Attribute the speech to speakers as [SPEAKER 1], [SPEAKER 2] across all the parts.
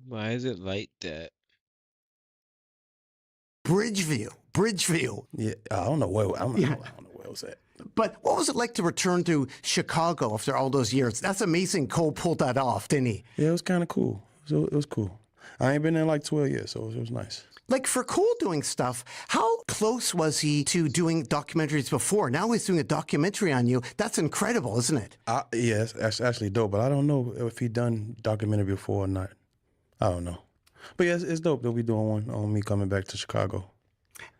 [SPEAKER 1] Why is it like that?
[SPEAKER 2] Bridgeview. Bridgeview.
[SPEAKER 3] Yeah, I don't know where
[SPEAKER 2] Yeah.
[SPEAKER 3] I don't know where it was at.
[SPEAKER 2] But what was it like to return to Chicago after all those years? That's amazing. Cole pulled that off, didn't he?
[SPEAKER 3] Yeah, it was kind of cool. It was cool. I ain't been there in like 12 years, so it was nice.
[SPEAKER 2] Like for Cole doing stuff, how close was he to doing documentaries before? Now he's doing a documentary on you. That's incredible, isn't it?
[SPEAKER 3] Yeah, it's actually dope, but I don't know if he done documentary before or not. I don't know. But yeah, it's dope that we doing one on me coming back to Chicago.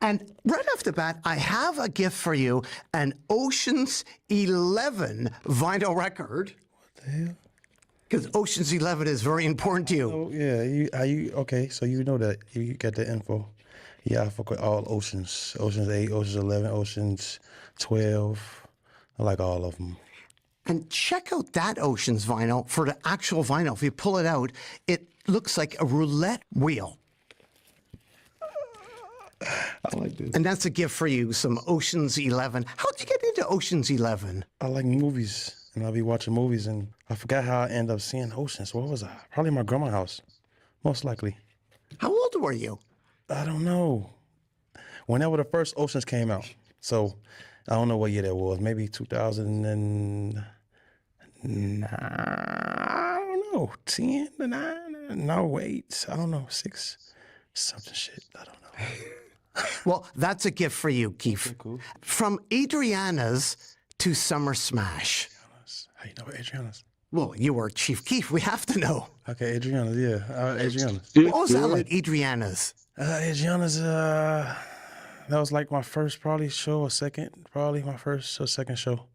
[SPEAKER 2] And right off the bat, I have a gift for you, an Ocean's 11 vinyl record.
[SPEAKER 3] What the hell?
[SPEAKER 2] Because Ocean's 11 is very important to you.
[SPEAKER 3] Oh yeah, okay? So you know that you got the info. Yeah, I fuck with all Oceans. Oceans 8, Oceans 11, Oceans 12. I like all of them.
[SPEAKER 2] And check out that Ocean's vinyl for the actual vinyl. If you pull it out, it looks like a roulette wheel.
[SPEAKER 3] I like this.
[SPEAKER 2] And that's a gift for you, some Ocean's 11. How'd you get into Ocean's 11?
[SPEAKER 3] I like movies, and I'll be watching movies, and I forgot how I ended up seeing Oceans. What was I? Probably my grandma's house, most likely.
[SPEAKER 2] How old were you?
[SPEAKER 3] I don't know. Whenever the first Oceans came out. So I don't know what year that was. Maybe 2009. I don't know. 10, 9. No, wait. I don't know. 6. Something shit. I don't know.
[SPEAKER 2] Well, that's a gift for you, Keith.
[SPEAKER 3] Cool.
[SPEAKER 2] From Adriana's to Summer Smash.
[SPEAKER 3] How you know Adriana's?
[SPEAKER 2] Well, you were Chief Keef. We have to know.
[SPEAKER 3] Okay, Adriana's, yeah. Adriana's.
[SPEAKER 2] What was that like, Adriana's?
[SPEAKER 3] Adriana's, that was like my first probably show or second, probably my first or second show.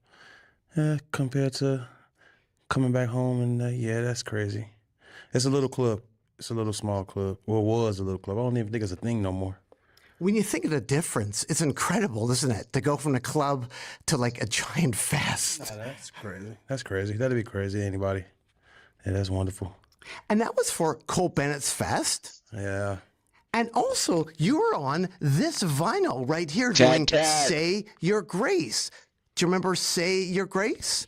[SPEAKER 3] Compared to coming back home and yeah, that's crazy. It's a little club. It's a little small club. Well, it was a little club. I don't even think it's a thing no more.
[SPEAKER 2] When you think of the difference, it's incredible, isn't it? To go from a club to like a giant fest.
[SPEAKER 3] That's crazy. That's crazy. That'd be crazy, anybody. Yeah, that's wonderful.
[SPEAKER 2] And that was for Cole Bennett's Fest.
[SPEAKER 3] Yeah.
[SPEAKER 2] And also, you were on this vinyl right here
[SPEAKER 1] Tat,
[SPEAKER 2] doing
[SPEAKER 1] tat.
[SPEAKER 2] Say Your Grace. Do you remember Say Your Grace?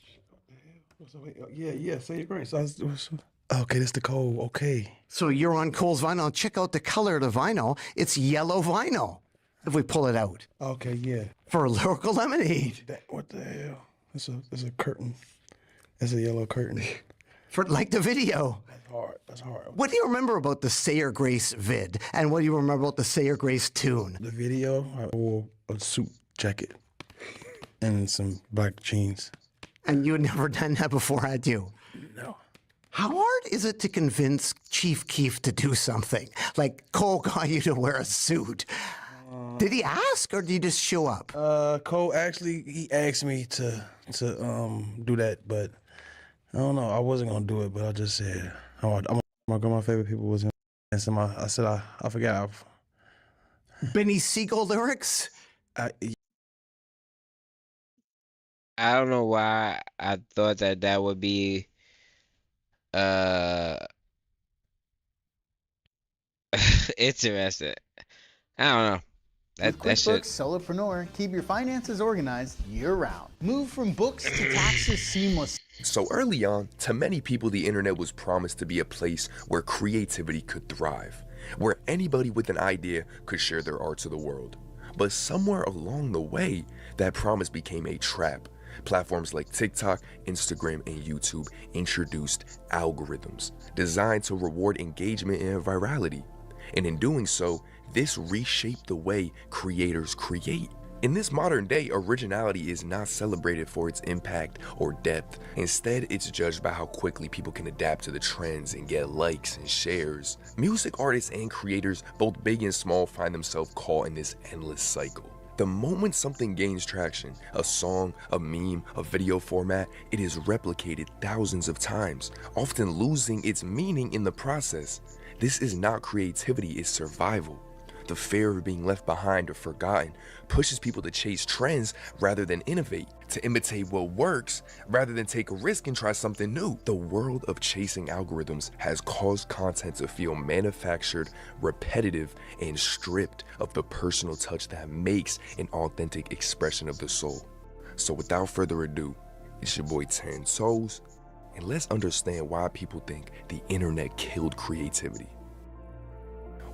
[SPEAKER 3] Yeah, say your grace. Okay, that's the code. Okay.
[SPEAKER 2] So you're on Cole's vinyl. Check out the color of the vinyl. It's yellow vinyl, if we pull it out,
[SPEAKER 3] Okay, yeah.
[SPEAKER 2] for Lyrical Lemonade.
[SPEAKER 3] What the hell? It's a curtain. It's a yellow curtain.
[SPEAKER 2] For like the video.
[SPEAKER 3] That's hard. That's hard.
[SPEAKER 2] What do you remember about the Say Your Grace vid? And what do you remember about the Say Your Grace tune?
[SPEAKER 3] The video, I wore a suit jacket and some black jeans.
[SPEAKER 2] And you had never done that before, had you?
[SPEAKER 3] No.
[SPEAKER 2] How hard is it to convince Chief Keef to do something? Like Cole got you to wear a suit. Did he ask or did he just show up?
[SPEAKER 3] Cole actually he asked me to do that, but I don't know. I wasn't gonna do it, but I just said my grandma's favorite people was in. And so I said I forgot.
[SPEAKER 2] Benny Siegel lyrics?
[SPEAKER 1] I don't know why I thought that would be uh interesting. I don't know.
[SPEAKER 4] With
[SPEAKER 1] That
[SPEAKER 4] QuickBooks
[SPEAKER 1] shit.
[SPEAKER 4] Solopreneur, keep your finances organized year-round. Move from books to taxes seamless.
[SPEAKER 5] So early on, to many people, the internet was promised to be a place where creativity could thrive, where anybody with an idea could share their art to the world. But somewhere along the way, that promise became a trap. Platforms like TikTok, Instagram, and YouTube introduced algorithms designed to reward engagement and virality. And in doing so, this reshaped the way creators create. In this modern day, originality is not celebrated for its impact or depth. Instead, it's judged by how quickly people can adapt to the trends and get likes and shares. Music artists and creators, both big and small, find themselves caught in this endless cycle. The moment something gains traction, a song, a meme, a video format, it is replicated thousands of times, often losing its meaning in the process. This is not creativity, it's survival. The fear of being left behind or forgotten pushes people to chase trends rather than innovate, to imitate what works rather than take a risk and try something new. The world of chasing algorithms has caused content to feel manufactured, repetitive, and stripped of the personal touch that makes an authentic expression of the soul. So without further ado, it's your boy 10 Toes, And let's understand why people think the internet killed creativity.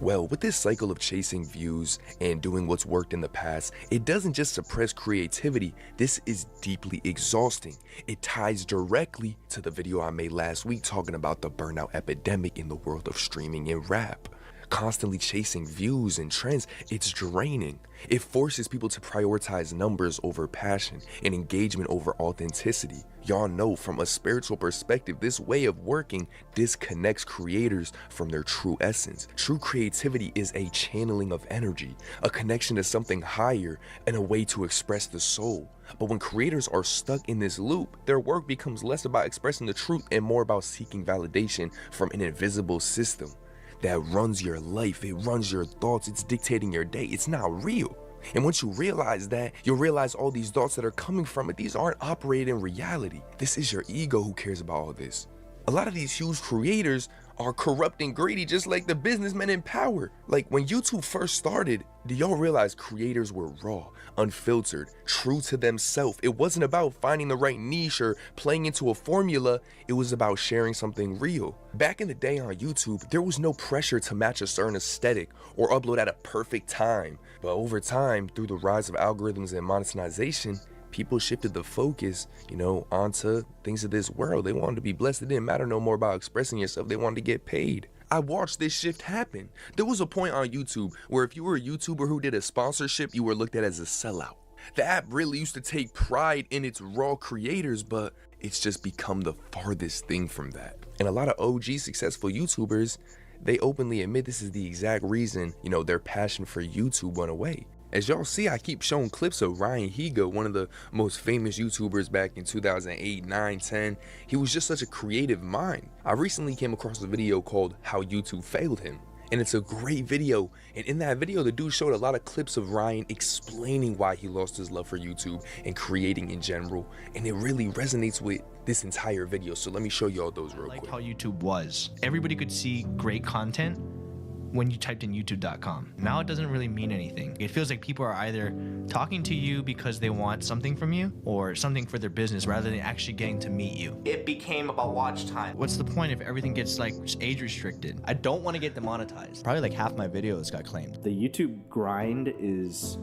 [SPEAKER 5] Well, with this cycle of chasing views and doing what's worked in the past, it doesn't just suppress creativity, this is deeply exhausting. It ties directly to the video I made last week talking about the burnout epidemic in the world of streaming and rap. Constantly chasing views and trends, it's draining. It forces people to prioritize numbers over passion and engagement over authenticity. Y'all know from a spiritual perspective, this way of working disconnects creators from their true essence. True creativity is a channeling of energy, a connection to something higher, and a way to express the soul. But when creators are stuck in this loop, their work becomes less about expressing the truth and more about seeking validation from an invisible system that runs your life, it runs your thoughts, it's dictating your day, it's not real. And once you realize that, you'll realize all these thoughts that are coming from it, these aren't operating in reality. This is your ego who cares about all this. A lot of these huge creators are corrupt and greedy, just like the businessmen in power. Like when YouTube first started, do y'all realize creators were raw, unfiltered, true to themselves? It wasn't about finding the right niche or playing into a formula, it was about sharing something real. Back in the day on YouTube, there was no pressure to match a certain aesthetic or upload at a perfect time. But over time, through the rise of algorithms and monetization, people shifted the focus, onto things of this world. They wanted to be blessed. It didn't matter no more about expressing yourself. They wanted to get paid. I watched this shift happen. There was a point on YouTube where if you were a YouTuber who did a sponsorship, you were looked at as a sellout. The app really used to take pride in its raw creators, but it's just become the farthest thing from that. And a lot of OG successful YouTubers, they openly admit this is the exact reason, their passion for YouTube went away. As y'all see, I keep showing clips of Ryan Higa, one of the most famous YouTubers back in 2008, 9, 10. He was just such a creative mind. I recently came across a video called How YouTube Failed Him. And it's a great video. And in that video, the dude showed a lot of clips of Ryan explaining why he lost his love for YouTube and creating in general. And it really resonates with this entire video. So let me show y'all those real quick.
[SPEAKER 6] How YouTube was. Everybody could see great content when you typed in youtube.com. Now it doesn't really mean anything. It feels like people are either talking to you because they want something from you or something for their business rather than actually getting to meet you.
[SPEAKER 7] It became about watch time.
[SPEAKER 6] What's the point if everything gets age restricted?
[SPEAKER 7] I don't want to get demonetized.
[SPEAKER 6] Probably like half my videos got claimed.
[SPEAKER 8] The YouTube grind is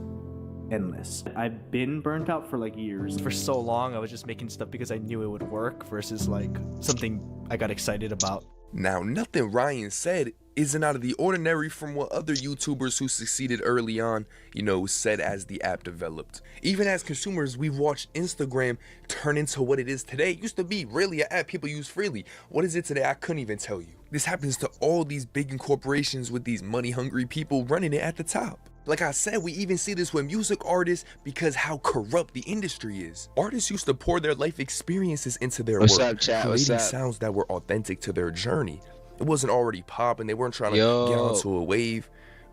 [SPEAKER 8] endless. I've been burnt out for years.
[SPEAKER 7] For so long, I was just making stuff because I knew it would work versus something I got excited about.
[SPEAKER 5] Now, nothing Ryan said isn't out of the ordinary from what other YouTubers who succeeded early on, said as the app developed. Even as consumers, we've watched Instagram turn into what it is today. It used to be really an app people use freely. What is it today? I couldn't even tell you. This happens to all these big corporations with these money-hungry people running it at the top. Like I said, we even see this with music artists because how corrupt the industry is. Artists used to pour their life experiences into their work,
[SPEAKER 1] up, chat? What's
[SPEAKER 5] creating
[SPEAKER 1] up?
[SPEAKER 5] sounds that were authentic to their journey. It wasn't already popping. They weren't trying to get onto a wave.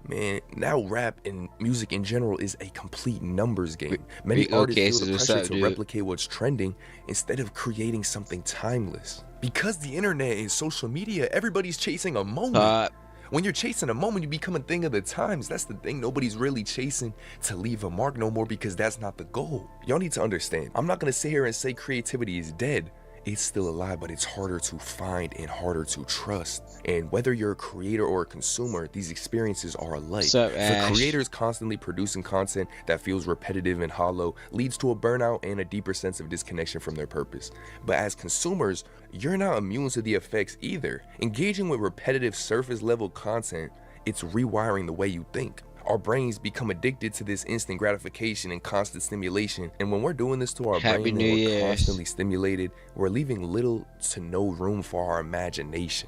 [SPEAKER 5] Man, now rap and music in general is a complete numbers game. Many artists feel the pressure to replicate what's trending instead of creating something timeless. Because the internet and social media, everybody's chasing a moment. When you're chasing a moment, you become a thing of the times. That's the thing. Nobody's really chasing to leave a mark no more because that's not the goal. Y'all need to understand. I'm not going to sit here and say creativity is dead. It's still alive, but it's harder to find and harder to trust. And whether you're a creator or a consumer, these experiences are alike.
[SPEAKER 1] What's up,
[SPEAKER 5] For
[SPEAKER 1] Ash?
[SPEAKER 5] creators, constantly producing content that feels repetitive and hollow leads to a burnout and a deeper sense of disconnection from their purpose. But as consumers, you're not immune to the effects either. Engaging with repetitive surface level content, it's rewiring the way you think. Our brains become addicted to this instant gratification and constant stimulation. And when we're doing this to our
[SPEAKER 1] Happy
[SPEAKER 5] brain
[SPEAKER 1] New
[SPEAKER 5] and we're
[SPEAKER 1] Year.
[SPEAKER 5] constantly stimulated, we're leaving little to no room for our imagination.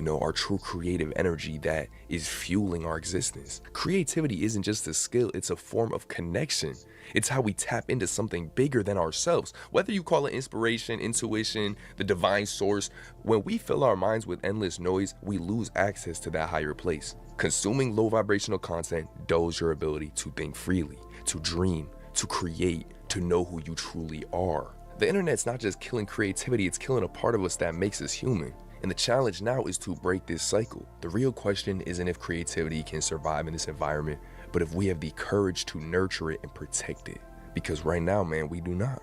[SPEAKER 5] Our true creative energy that is fueling our existence. Creativity isn't just a skill, it's a form of connection. It's how we tap into something bigger than ourselves. Whether you call it inspiration, intuition, the divine source, when we fill our minds with endless noise, we lose access to that higher place. Consuming low vibrational content dulls your ability to think freely, to dream, to create, to know who you truly are. The internet's not just killing creativity, it's killing a part of us that makes us human. And the challenge now is to break this cycle. The real question isn't if creativity can survive in this environment, but if we have the courage to nurture it and protect it. Because right now, man, we do not.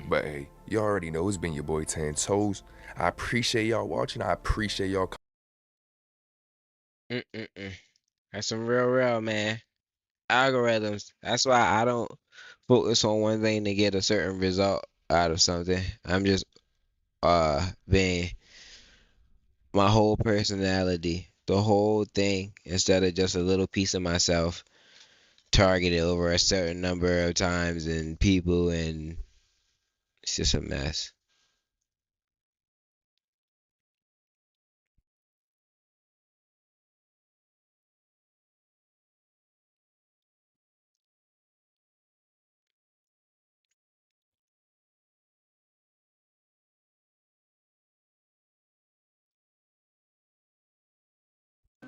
[SPEAKER 5] But hey, you already know it's been your boy 10 Toes. I appreciate y'all watching. I appreciate y'all.
[SPEAKER 1] That's some real, man. Algorithms. That's why I don't focus on one thing to get a certain result out of something. I'm just being my whole personality, the whole thing, instead of just a little piece of myself targeted over a certain number of times and people, and it's just a mess.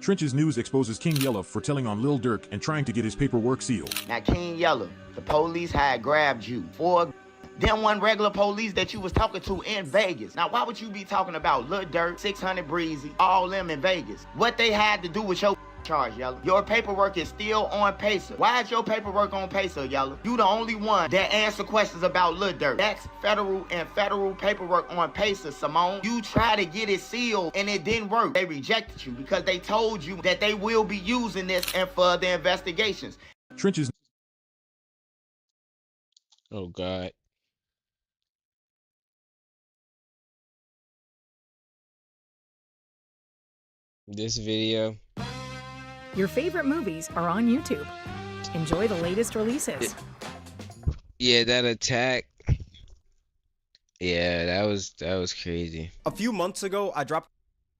[SPEAKER 9] Trench's News exposes King Yella for telling on Lil Durk and trying to get his paperwork sealed.
[SPEAKER 10] Now, King Yella, the police had grabbed you for them one regular police that you was talking to in Vegas. Now, why would you be talking about Lil Durk, 600 Breezy, all them in Vegas? What they had to do with your charge, Yella? Your paperwork is still on Pacer. Why is your paperwork on Pacer, Yella? You the only one that answer questions about Lil Durk. That's federal and federal paperwork on Pacer, Simone. You tried to get it sealed and it didn't work. They rejected you because they told you that they will be using this in further investigations.
[SPEAKER 9] Trench's.
[SPEAKER 1] Oh God. This video.
[SPEAKER 11] Your favorite movies are on YouTube. Enjoy the latest releases.
[SPEAKER 1] Yeah, that attack. Yeah, that was crazy.
[SPEAKER 12] A few months ago, I dropped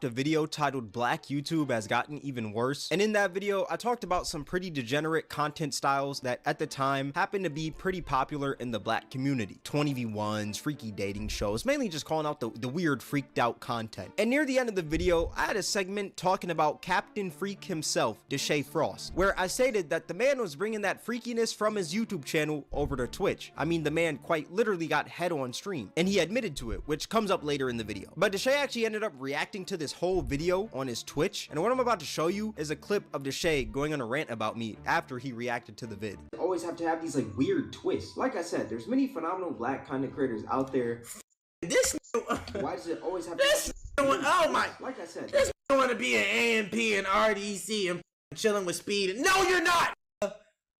[SPEAKER 12] a video titled Black YouTube Has Gotten Even Worse, and in that video I talked about some pretty degenerate content styles that at the time happened to be pretty popular in the black community. 20v1s, freaky dating shows, mainly just calling out the weird freaked out content. And near the end of the video I had a segment talking about Captain Freak himself, Deshae Frost, where I stated that the man was bringing that freakiness from his YouTube channel over to Twitch. I mean, the man quite literally got head on stream, and he admitted to it, which comes up later in the video. But Deshae actually ended up reacting to this whole video on his Twitch, and what I'm about to show you is a clip of Deshae going on a rant about me after he reacted to the vid.
[SPEAKER 13] Always have to have these like weird twists. Like I said, there's many phenomenal black content creators out there.
[SPEAKER 14] This
[SPEAKER 13] why does it always have
[SPEAKER 14] this oh my,
[SPEAKER 13] like I said,
[SPEAKER 14] this want to be an AMP and RDC and chilling with Speed. No, you're not.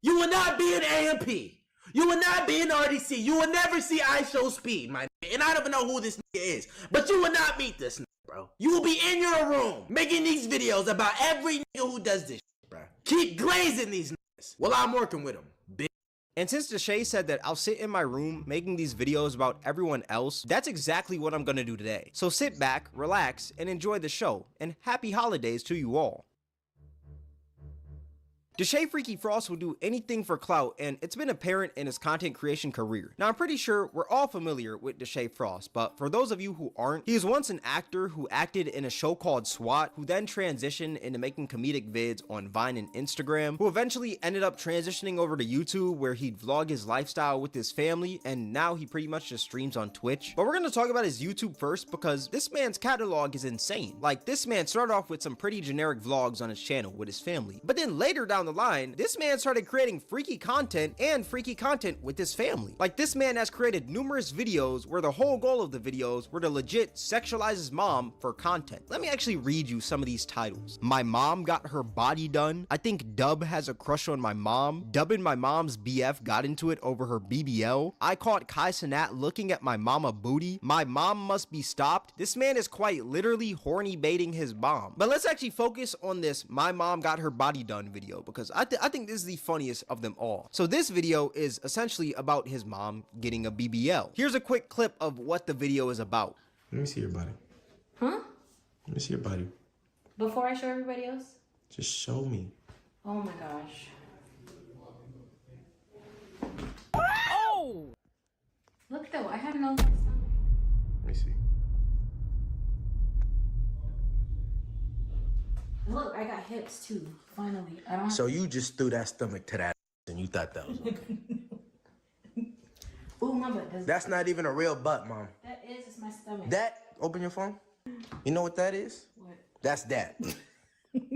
[SPEAKER 14] You will not be an AMP. You will not be an RDC. You will never see I Show Speed, my nigga. And I don't even know who this nigga is, but you will not meet this nigga, bro. You will be in your room making these videos about every nigga who does this shit, bro. Keep glazing these niggas while I'm working with them, bitch.
[SPEAKER 12] And since Deshae said that I'll sit in my room making these videos about everyone else, that's exactly what I'm gonna do today. So sit back, relax, and enjoy the show, and happy holidays to you all. Deshae Freaky Frost will do anything for clout, and it's been apparent in his content creation career. Now, I'm pretty sure we're all familiar with Deshae Frost, but for those of you who aren't, he was once an actor who acted in a show called SWAT, who then transitioned into making comedic vids on Vine and Instagram, who eventually ended up transitioning over to YouTube, where he'd vlog his lifestyle with his family, and now he pretty much just streams on Twitch. But we're gonna talk about his YouTube first, because this man's catalog is insane. Like, this man started off with some pretty generic vlogs on his channel with his family, but then later down the line, this man started creating freaky content with his family. Like, this man has created numerous videos where the whole goal of the videos were to legit sexualize his mom for content. Let me actually read you some of these titles. My mom got her body done. I think Dub has a crush on my mom. Dub and my mom's BF got into it over her BBL. I caught Kai Cenat looking at my mama booty. My mom must be stopped. This man is quite literally horny baiting his mom. But let's actually focus on this my mom got her body done video, because I think this is the funniest of them all. So this video is essentially about his mom getting a BBL. Here's a quick clip of what the video is about.
[SPEAKER 15] Let me see your body.
[SPEAKER 16] Huh?
[SPEAKER 15] Let me see your body.
[SPEAKER 16] Before I show everybody else?
[SPEAKER 15] Just show me.
[SPEAKER 16] Oh my gosh.
[SPEAKER 11] Oh!
[SPEAKER 16] Look though, I have no.
[SPEAKER 15] Let me see.
[SPEAKER 16] Look, I got hips too. Finally, I don't.
[SPEAKER 14] So you just threw that stomach to that and you thought that was okay.
[SPEAKER 16] Ooh, my butt does.
[SPEAKER 14] That's not even a real butt, Mom.
[SPEAKER 16] That is just my stomach.
[SPEAKER 14] That, open your phone. You know what that is?
[SPEAKER 16] What?
[SPEAKER 14] That's that.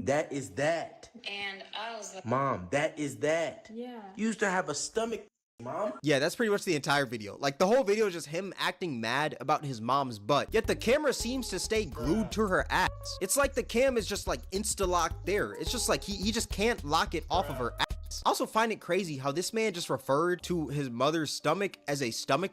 [SPEAKER 14] That is that.
[SPEAKER 16] And I was like,
[SPEAKER 14] Mom, that is that.
[SPEAKER 16] yeah.
[SPEAKER 14] You used to have a stomach Mom?
[SPEAKER 12] Yeah, that's pretty much the entire video. Like, the whole video is just him acting mad about his mom's butt, yet the camera seems to stay glued to her ass. It's like the cam is just like insta-locked there. It's just like he just can't lock it off of her ass. I also find it crazy how this man just referred to his mother's stomach as a stomach,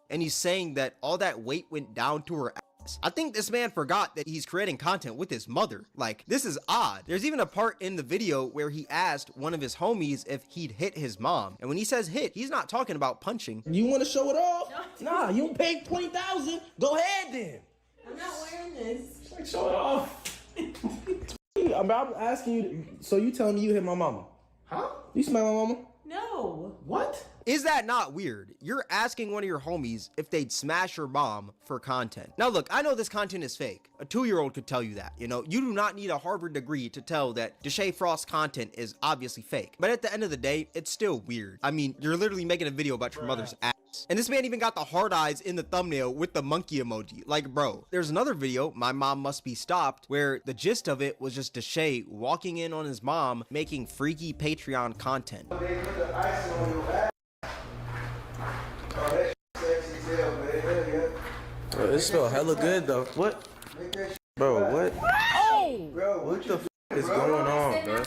[SPEAKER 12] and he's saying that all that weight went down to her ass. I think this man forgot that he's creating content with his mother. Like, this is odd. There's even a part in the video where he asked one of his homies if he'd hit his mom. And when he says hit, he's not talking about punching.
[SPEAKER 14] You want to show it off? Nah, you paid 20,000. Go ahead then.
[SPEAKER 16] I'm not wearing this.
[SPEAKER 14] Like, show it off. I'm asking you, so you telling me you hit my mama? Huh? You smack my mama?
[SPEAKER 16] No.
[SPEAKER 14] What?
[SPEAKER 12] Is that not weird? You're asking one of your homies if they'd smash your mom for content. Now look, I know this content is fake. A 2-year-old could tell you that, you know? You do not need a Harvard degree to tell that Deshae Frost's content is obviously fake. But at the end of the day, it's still weird. I mean, you're literally making a video about your mother's ass. And this man even got the hard eyes in the thumbnail with the monkey emoji. Like, bro, there's another video, My Mom Must Be Stopped, where the gist of it was just Deshae walking in on his mom making freaky Patreon content.
[SPEAKER 14] Bro, this smell hella good though. What? Bro, what?
[SPEAKER 16] Oh!
[SPEAKER 14] What the f is going on, bro?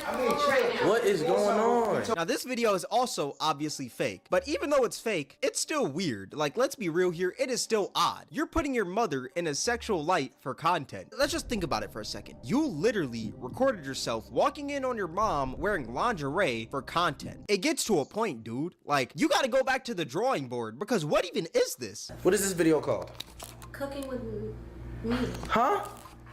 [SPEAKER 14] What is going on?
[SPEAKER 12] Now this video is also obviously fake, but even though it's fake, it's still weird. Like, let's be real here, it is still odd. You're putting your mother in a sexual light for content. Let's just think about it for a second. You literally recorded yourself walking in on your mom wearing lingerie for content. It gets to a point, dude. Like, you gotta go back to the drawing board, because what even is this?
[SPEAKER 14] What is this video called?
[SPEAKER 16] Cooking with me.
[SPEAKER 14] Huh?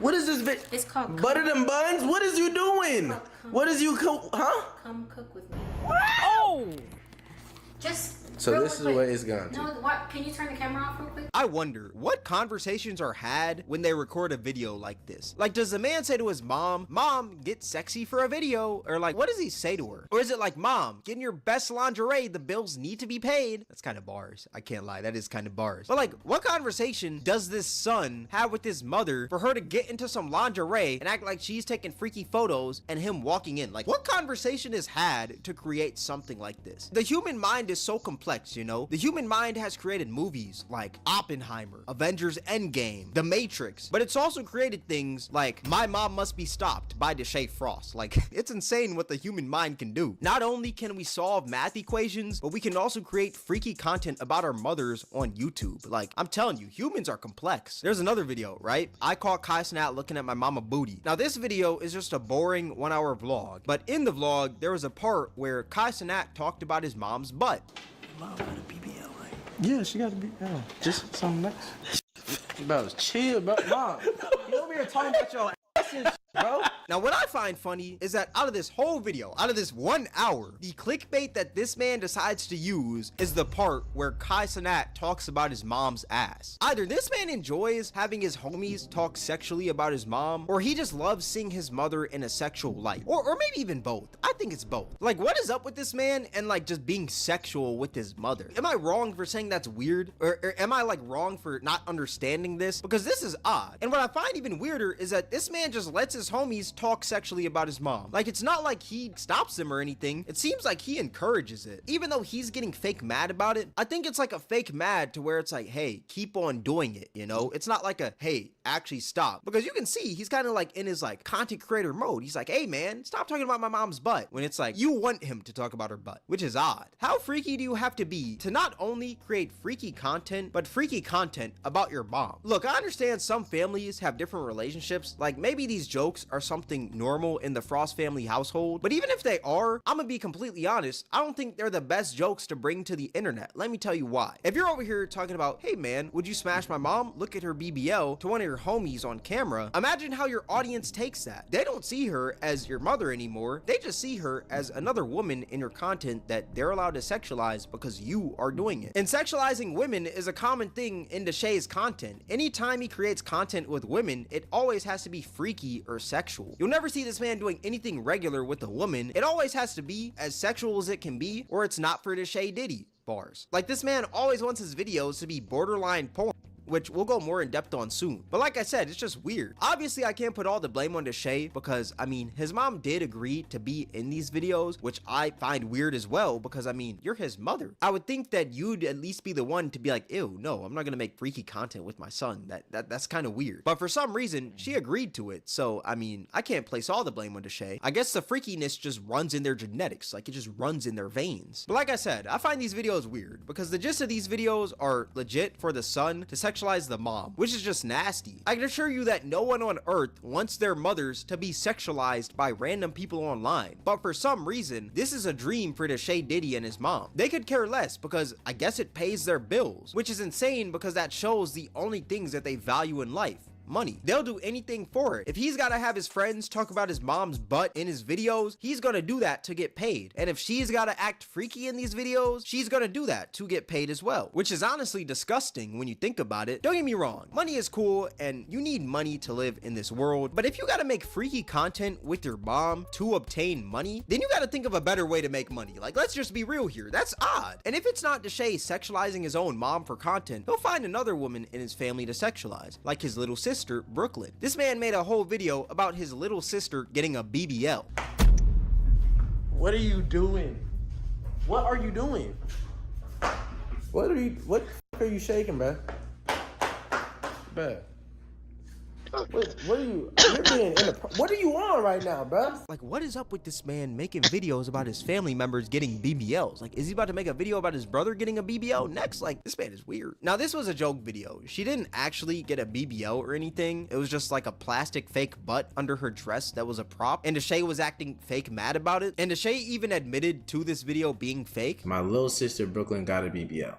[SPEAKER 14] What is this video?
[SPEAKER 16] It's called
[SPEAKER 14] Butter Them Buns? What is you doing? What is you huh?
[SPEAKER 16] Come cook with me.
[SPEAKER 11] Oh!
[SPEAKER 16] Just.
[SPEAKER 14] So
[SPEAKER 16] real
[SPEAKER 14] this is
[SPEAKER 16] quick.
[SPEAKER 14] where it's gone to.
[SPEAKER 16] No, what? Can you turn the camera off real quick?
[SPEAKER 12] I wonder what conversations are had when they record a video like this. Like, does the man say to his mom, "Mom, get sexy for a video"? Or like, what does he say to her? Or is it like, "Mom, get in your best lingerie, the bills need to be paid"? That's kind of bars. I can't lie, that is kind of bars. But like, what conversation does this son have with his mother for her to get into some lingerie and act like she's taking freaky photos and him walking in? Like, what conversation is had to create something like this? The human mind is so complex, you know? The human mind has created movies like Oppenheimer, Avengers Endgame, The Matrix, but it's also created things like My Mom Must Be Stopped by Deshae Frost. Like, it's insane what the human mind can do. Not only can we solve math equations, but we can also create freaky content about our mothers on YouTube. Like, I'm telling you, humans are complex. There's another video, right? I caught Kai Cenat looking at my mama booty. Now, this video is just a boring 1-hour vlog, but in the vlog, there was a part where Kai Cenat talked about his mom's butt.
[SPEAKER 3] Mom got a BBL, right? Yeah, she got a BBL. Just something nice. Bro, chill, bro. Mom, you over here talking about your ass and shit, bro.
[SPEAKER 12] Now, what I find funny is that out of this whole video, out of this 1 hour, the clickbait that this man decides to use is the part where Kai Cenat talks about his mom's ass. Either this man enjoys having his homies talk sexually about his mom, or he just loves seeing his mother in a sexual light. Or maybe even both. I think it's both. Like, what is up with this man and like just being sexual with his mother? Am I wrong for saying that's weird? Or am I like wrong for not understanding this? Because this is odd. And what I find even weirder is that this man just lets his homies talk sexually about his mom. Like, it's not like he stops them or anything. It seems like he encourages it. Even though he's getting fake mad about it, I think it's like a fake mad to where it's like, hey, keep on doing it, you know? It's not like a, hey, actually stop. Because you can see he's kind of like in his like content creator mode. He's like, hey man, stop talking about my mom's butt. When it's like, you want him to talk about her butt, which is odd. How freaky do you have to be to not only create freaky content, but freaky content about your mom? Look, I understand some families have different relationships. Like, maybe these jokes are something normal in the Frost family household, but even if they are, I'm gonna be completely honest, I don't think they're the best jokes to bring to the internet. Let me tell you why. If you're over here talking about, hey man, would you smash my mom? Look at her BBL to one of your homies on camera. Imagine how your audience takes that. They don't see her as your mother anymore. They just see her as another woman in your content that they're allowed to sexualize because you are doing it. And sexualizing women is a common thing in Deshae's content. Anytime he creates content with women, it always has to be freaky or sexual. You'll never see this man doing anything regular with a woman. It always has to be as sexual as it can be, or it's not for Deshae Diddy. Bars. Like, this man always wants his videos to be borderline porn. which we'll go more in depth on soon. But like I said, it's just weird. Obviously, I can't put all the blame on Deshae because, I mean, his mom did agree to be in these videos, which I find weird as well because, I mean, you're his mother. I would think that you'd at least be the one to be like, ew, no, I'm not gonna make freaky content with my son. That's kind of weird. But for some reason, she agreed to it. So, I mean, I can't place all the blame on Deshae. I guess the freakiness just runs in their genetics. Like, it just runs in their veins. But like I said, I find these videos weird because the gist of these videos are legit for the son to sexualize the mom, which is just nasty. I can assure you that no one on earth wants their mothers to be sexualized by random people online. But for some reason, this is a dream for Deshae Diddy and his mom. They could care less because I guess it pays their bills, which is insane because that shows the only things that they value in life. Money. They'll do anything for it. If he's gotta have his friends talk about his mom's butt in his videos, he's gonna do that to get paid. And if she's gotta act freaky in these videos, she's gonna do that to get paid as well, which is honestly disgusting when you think about it. Don't get me wrong, money is cool and you need money to live in this world, but if you gotta make freaky content with your mom to obtain money, then you gotta think of a better way to make money. Like, let's just be real here. That's odd. And if it's not Deshae sexualizing his own mom for content, he'll find another woman in his family to sexualize, like his little sister, Brooklyn. This man made a whole video about his little sister getting a BBL.
[SPEAKER 14] What are you doing? What are you doing? What the f are you shaking, bruh? Bruh. What are you? You're being what are you on right now, bro?
[SPEAKER 12] Like, what is up with this man making videos about his family members getting BBLs? Like, is he about to make a video about his brother getting a BBL next? Like, this man is weird. Now, this was a joke video. She didn't actually get a BBL or anything. It was just like a plastic fake butt under her dress that was a prop. And Deshae was acting fake mad about it. And Deshae even admitted to this video being fake.
[SPEAKER 14] My little sister Brooklyn got a BBL.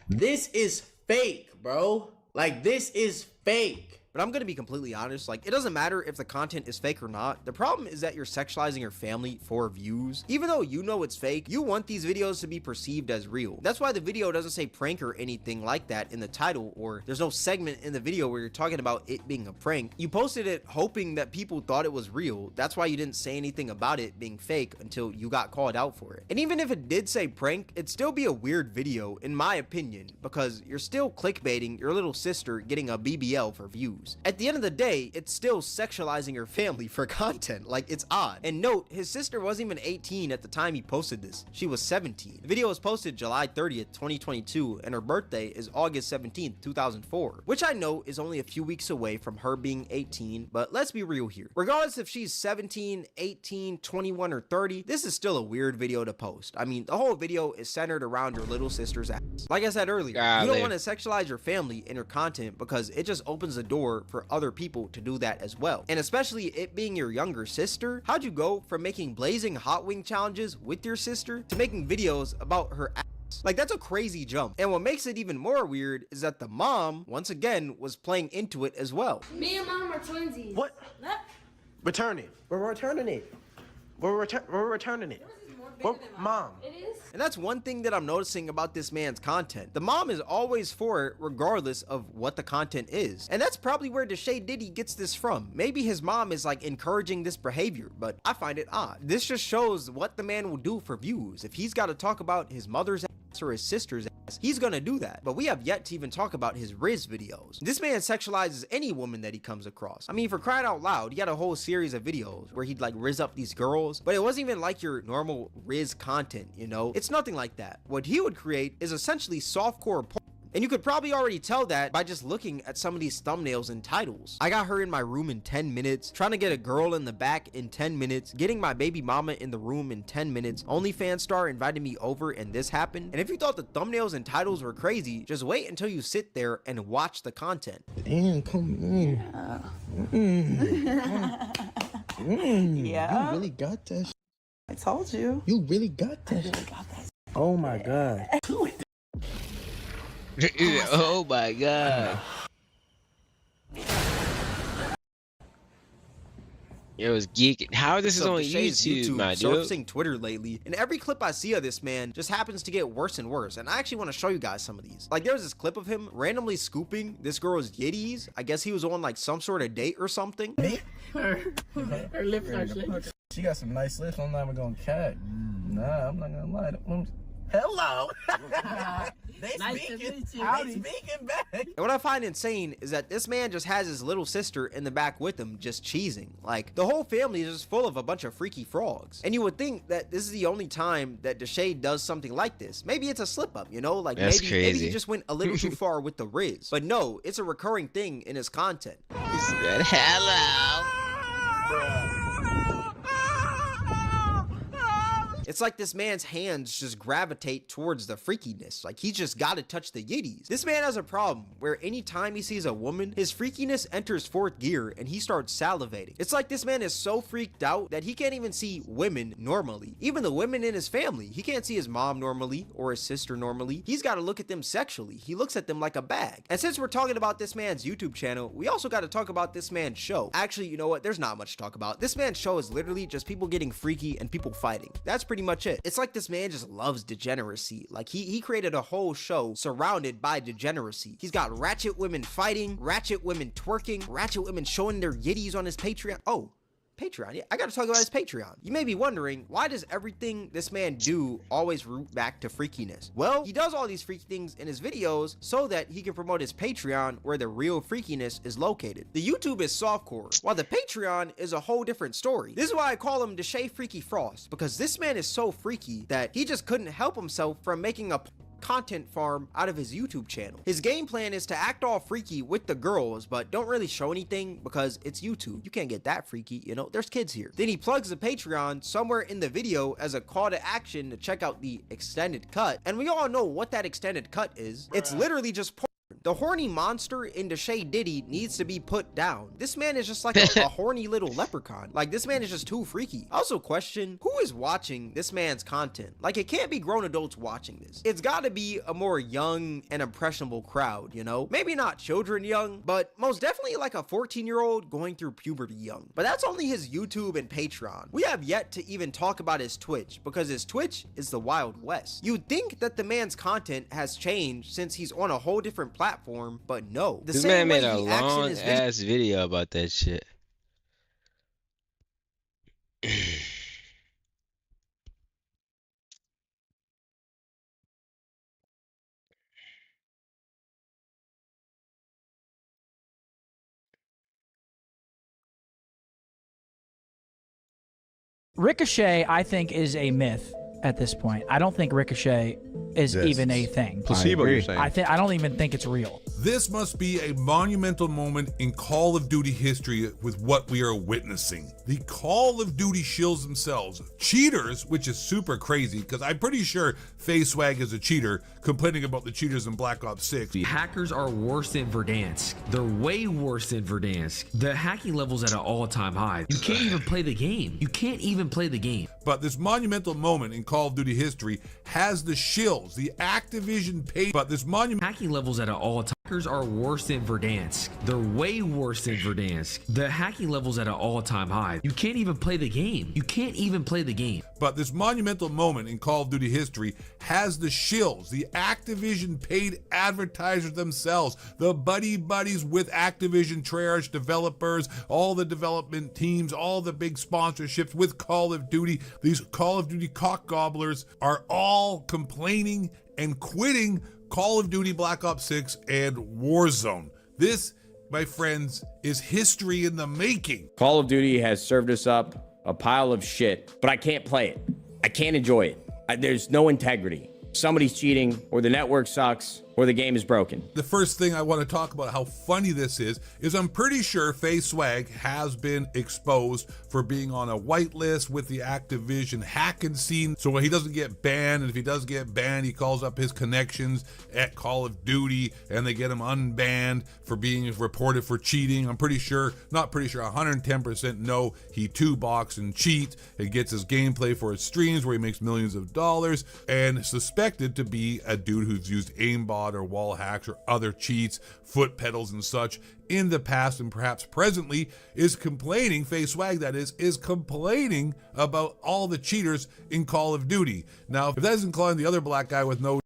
[SPEAKER 14] This is fake, bro. Like, this is fake.
[SPEAKER 12] But I'm gonna be completely honest, like, it doesn't matter if the content is fake or not. The problem is that you're sexualizing your family for views. Even though you know it's fake, you want these videos to be perceived as real. That's why the video doesn't say prank or anything like that in the title, or there's no segment in the video where you're talking about it being a prank. You posted it hoping that people thought it was real. That's why you didn't say anything about it being fake until you got called out for it. And even if it did say prank, it'd still be a weird video, in my opinion, because you're still clickbaiting your little sister getting a BBL for views. At the end of the day, it's still sexualizing your family for content. Like, it's odd. And note, his sister wasn't even 18 at the time he posted this. She was 17. The video was posted July 30th, 2022, and her birthday is August 17th, 2004, which I know is only a few weeks away from her being 18, but let's be real here. Regardless if she's 17, 18, 21, or 30, this is still a weird video to post. I mean, the whole video is centered around your little sister's ass. Like I said earlier, you don't want to sexualize your family in your content because it just opens the door for other people to do that as well. And especially it being your younger sister, how'd you go from making blazing hot wing challenges with your sister to making videos about her ass? Like, that's a crazy jump. And what makes it even more weird is that the mom, once again, was playing into it as well.
[SPEAKER 16] Me and mom are twinsies.
[SPEAKER 14] What? Return it. We're returning it. We're returning it. Mom.
[SPEAKER 16] It is.
[SPEAKER 12] And that's one thing that I'm noticing about this man's content. The mom is always for it regardless of what the content is. And that's probably where Deshae Diddy gets this from. Maybe his mom is like encouraging this behavior, but I find it odd. This just shows what the man will do for views. If he's got to talk about his mother's ass or his sister's ass, he's gonna do that. But we have yet to even talk about his Riz videos. This man sexualizes any woman that he comes across. I mean, for crying out loud, he had a whole series of videos where he'd like Riz up these girls, but it wasn't even like your normal Riz content, you know? It's nothing like that. What he would create is essentially softcore porn. And you could probably already tell that by just looking at some of these thumbnails and titles. I got her in my room in 10 minutes, trying to get a girl in the back in 10 minutes, getting my baby mama in the room in 10 minutes, OnlyFans star invited me over and this happened. And if you thought the thumbnails and titles were crazy, just wait until you sit there and watch the content.
[SPEAKER 14] Damn, come in.
[SPEAKER 17] Yeah.
[SPEAKER 14] You really got that shit.
[SPEAKER 17] I told you.
[SPEAKER 14] You really got that shit. Oh my God.
[SPEAKER 1] Oh my God. It was geeking. How this is
[SPEAKER 12] So
[SPEAKER 1] on
[SPEAKER 12] Deshae's
[SPEAKER 1] YouTube, my dude?
[SPEAKER 12] surfacing Twitter lately, and every clip I see of this man just happens to get worse and worse. And I actually want to show you guys some of these. Like, there's this clip of him randomly scooping this girl's yitties. I guess he was on like some sort of date or something.
[SPEAKER 17] Her lips are shaped.
[SPEAKER 14] She got some nice lips. I'm not even gonna cat. Nah, I'm not gonna lie. Hello. They
[SPEAKER 17] Nice to
[SPEAKER 14] speaking.
[SPEAKER 17] meet you.
[SPEAKER 14] They
[SPEAKER 17] Howdy.
[SPEAKER 14] speaking back.
[SPEAKER 12] And what I find insane is that this man just has his little sister in the back with him, just cheesing. Like, the whole family is just full of a bunch of freaky frogs. And you would think that this is the only time that Deshae does something like this. Maybe it's a slip up, you know? Like,
[SPEAKER 1] That's
[SPEAKER 12] maybe
[SPEAKER 1] crazy.
[SPEAKER 12] he just went a little too far with the Riz. But no, it's a recurring thing in his content.
[SPEAKER 1] He said, hello.
[SPEAKER 12] It's like this man's hands just gravitate towards the freakiness. Like, he's just gotta touch the yitties. This man has a problem where anytime he sees a woman, his freakiness enters fourth gear and he starts salivating. It's like this man is so freaked out that he can't even see women normally. Even the women in his family. He can't see his mom normally or his sister normally. He's gotta look at them sexually. He looks at them like a bag. And since we're talking about this man's YouTube channel, we also gotta talk about this man's show. Actually, you know what? There's not much to talk about. This man's show is literally just people getting freaky and people fighting. That's pretty much it. It's like this man just loves degeneracy. Like, he created a whole show surrounded by degeneracy. He's got ratchet women fighting, ratchet women twerking, ratchet women showing their yitties on his Patreon. Oh, Patreon. Yeah, I gotta talk about his Patreon. You may be wondering, why does everything this man do always root back to freakiness? Well, he does all these freaky things in his videos so that he can promote his Patreon where the real freakiness is located. The YouTube is softcore, while the Patreon is a whole different story. This is why I call him Deshae Freaky Frost, because this man is so freaky that he just couldn't help himself from making a content farm out of his YouTube channel. His game plan is to act all freaky with the girls, but don't really show anything because it's YouTube. You can't get that freaky, you know, there's kids here. Then he plugs the Patreon somewhere in the video as a call to action to check out the extended cut. And we all know what that extended cut is. It's literally just porn. The horny monster in Deshae Diddy needs to be put down. This man is just like a horny little leprechaun. Like, this man is just too freaky. I also question, who is watching this man's content? Like, it can't be grown adults watching this. It's gotta be a more young and impressionable crowd, you know? Maybe not children young, but most definitely like a 14-year-old going through puberty young. But that's only his YouTube and Patreon. We have yet to even talk about his Twitch, because his Twitch is the Wild West. You'd think that the man's content has changed since he's on a whole different platform, but no.
[SPEAKER 1] This man made a long ass video about that shit.
[SPEAKER 18] Ricochet, I think, is a myth at this point. I don't think Ricochet is even a thing.
[SPEAKER 19] Placebo, you're saying?
[SPEAKER 18] I don't even think it's real.
[SPEAKER 20] This must be a monumental moment in Call of Duty history with what we are witnessing. The Call of Duty shills themselves, cheaters, which is super crazy because I'm pretty sure FaceSwag is a cheater, complaining about the cheaters in Black Ops 6.
[SPEAKER 21] The hackers are worse than Verdansk. They're way worse than Verdansk. The hacking level's at an all-time high. You can't even play the game. You can't even play the game.
[SPEAKER 20] But this monumental moment in Call of Duty history has the shills, the Activision paid, but this monument
[SPEAKER 21] hacking levels at an all-time. Hackers are worse than Verdansk. They're way worse than Verdansk. The hacking level's at an all-time high. You can't even play the game. You can't even play the game.
[SPEAKER 20] But this monumental moment in Call of Duty history has the shills, the Activision paid advertisers themselves, the buddies with Activision, Treyarch developers, all the development teams, all the big sponsorships with Call of Duty. These Call of Duty cock gobblers are all complaining and quitting Call of Duty Black Ops 6 and Warzone. This, my friends, is history in the making.
[SPEAKER 22] Call of Duty has served us up a pile of shit, but I can't play it. I can't enjoy it. There's no integrity. Somebody's cheating, or the network sucks, or the game is broken.
[SPEAKER 20] The first thing I want to talk about how funny this is I'm pretty sure FaceSwag has been exposed for being on a whitelist with the Activision hacking scene, so he doesn't get banned, and if he does get banned, he calls up his connections at Call of Duty, and they get him unbanned for being reported for cheating. I'm pretty sure, not pretty sure, 110% know he 2-box and cheat and gets his gameplay for his streams where he makes millions of dollars, and suspected to be a dude who's used aimbot or wall hacks or other cheats, foot pedals and such in the past, and perhaps presently is complaining, FaceSwag that is complaining about all the cheaters in Call of Duty. Now, if that doesn't include the other black guy with no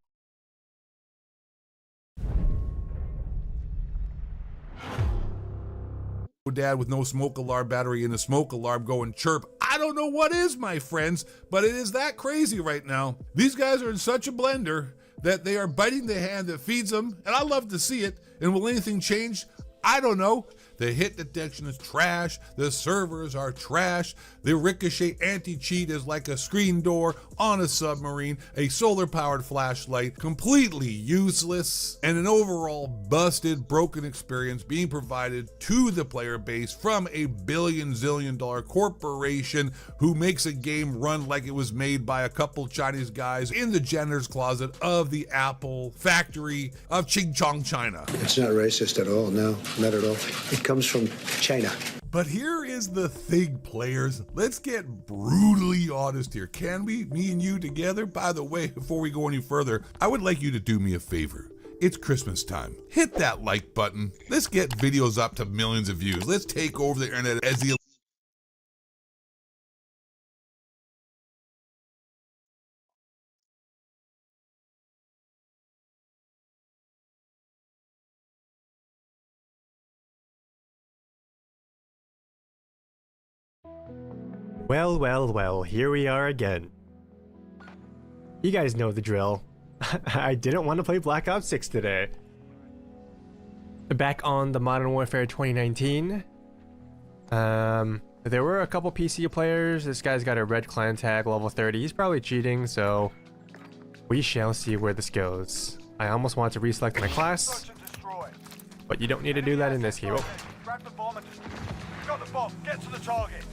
[SPEAKER 20] dad with no smoke alarm battery and the smoke alarm going chirp, I I don't know what is, my friends, but it is that crazy right now. These guys are in such a blender that they are biting the hand that feeds them, and I love to see it. And will anything change? I don't know. The hit detection is trash. The servers are trash. The Ricochet anti-cheat is like a screen door on a submarine, a solar-powered flashlight, completely useless, and an overall busted, broken experience being provided to the player base from a billion-zillion-dollar corporation who makes a game run like it was made by a couple Chinese guys in the janitor's closet of the Apple factory of Qingchong, China.
[SPEAKER 2] It's not racist at all, no, not at all. It comes from China.
[SPEAKER 20] But here is the thing, players. Let's get brutally honest here. Can we, me and you together? By the way, before we go any further, I would like you to do me a favor. It's Christmas time. Hit that like button. Let's get videos up to millions of views. Let's take over the internet as the
[SPEAKER 19] Well, well, well, here we are again. You guys know the drill. I didn't want to play Black Ops 6 today. Back on the Modern Warfare 2019. There were a couple PC players. This guy's got a red clan tag, level 30. He's probably cheating, so we shall see where this goes. I almost want to reselect my class, but you don't need to do that in this game.
[SPEAKER 23] Grab the bomb and just got the bomb. Get to the target.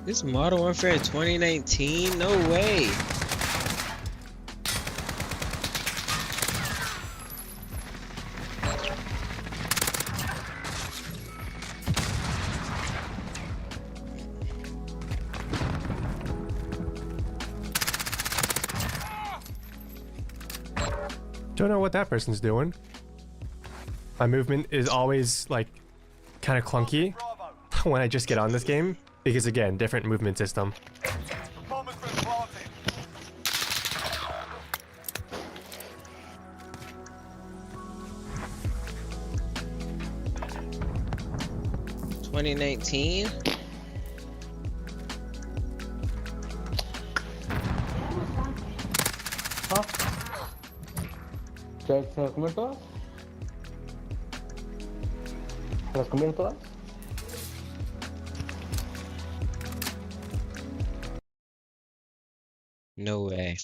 [SPEAKER 1] This Modern Warfare 2019? No way.
[SPEAKER 19] Don't know what that person's doing. My movement is always like kind of clunky when I just get on this game because again, different movement system.
[SPEAKER 23] Bomber's been planted.
[SPEAKER 1] 2019?
[SPEAKER 24] ¿Quieres comer todas? ¿Las comieron todas?
[SPEAKER 1] No way.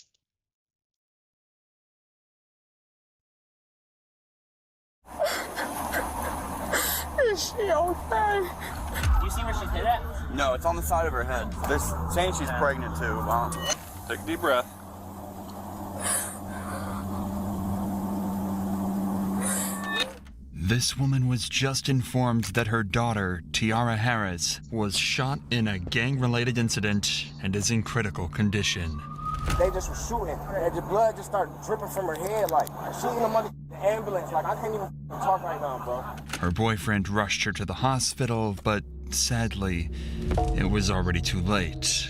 [SPEAKER 25] Is she okay?
[SPEAKER 26] Do you see where she's hit at?
[SPEAKER 27] No, it's on the side of her head. They're saying she's pregnant too. Take a deep breath.
[SPEAKER 28] This woman was just informed that her daughter, Tiara Harris, was shot in a gang-related incident and is in critical condition.
[SPEAKER 25] They just were shooting, and the blood just started dripping from her head, like shooting them under the ambulance. Like I can't even talk right now, bro.
[SPEAKER 28] Her boyfriend rushed her to the hospital, but sadly, it was already too late.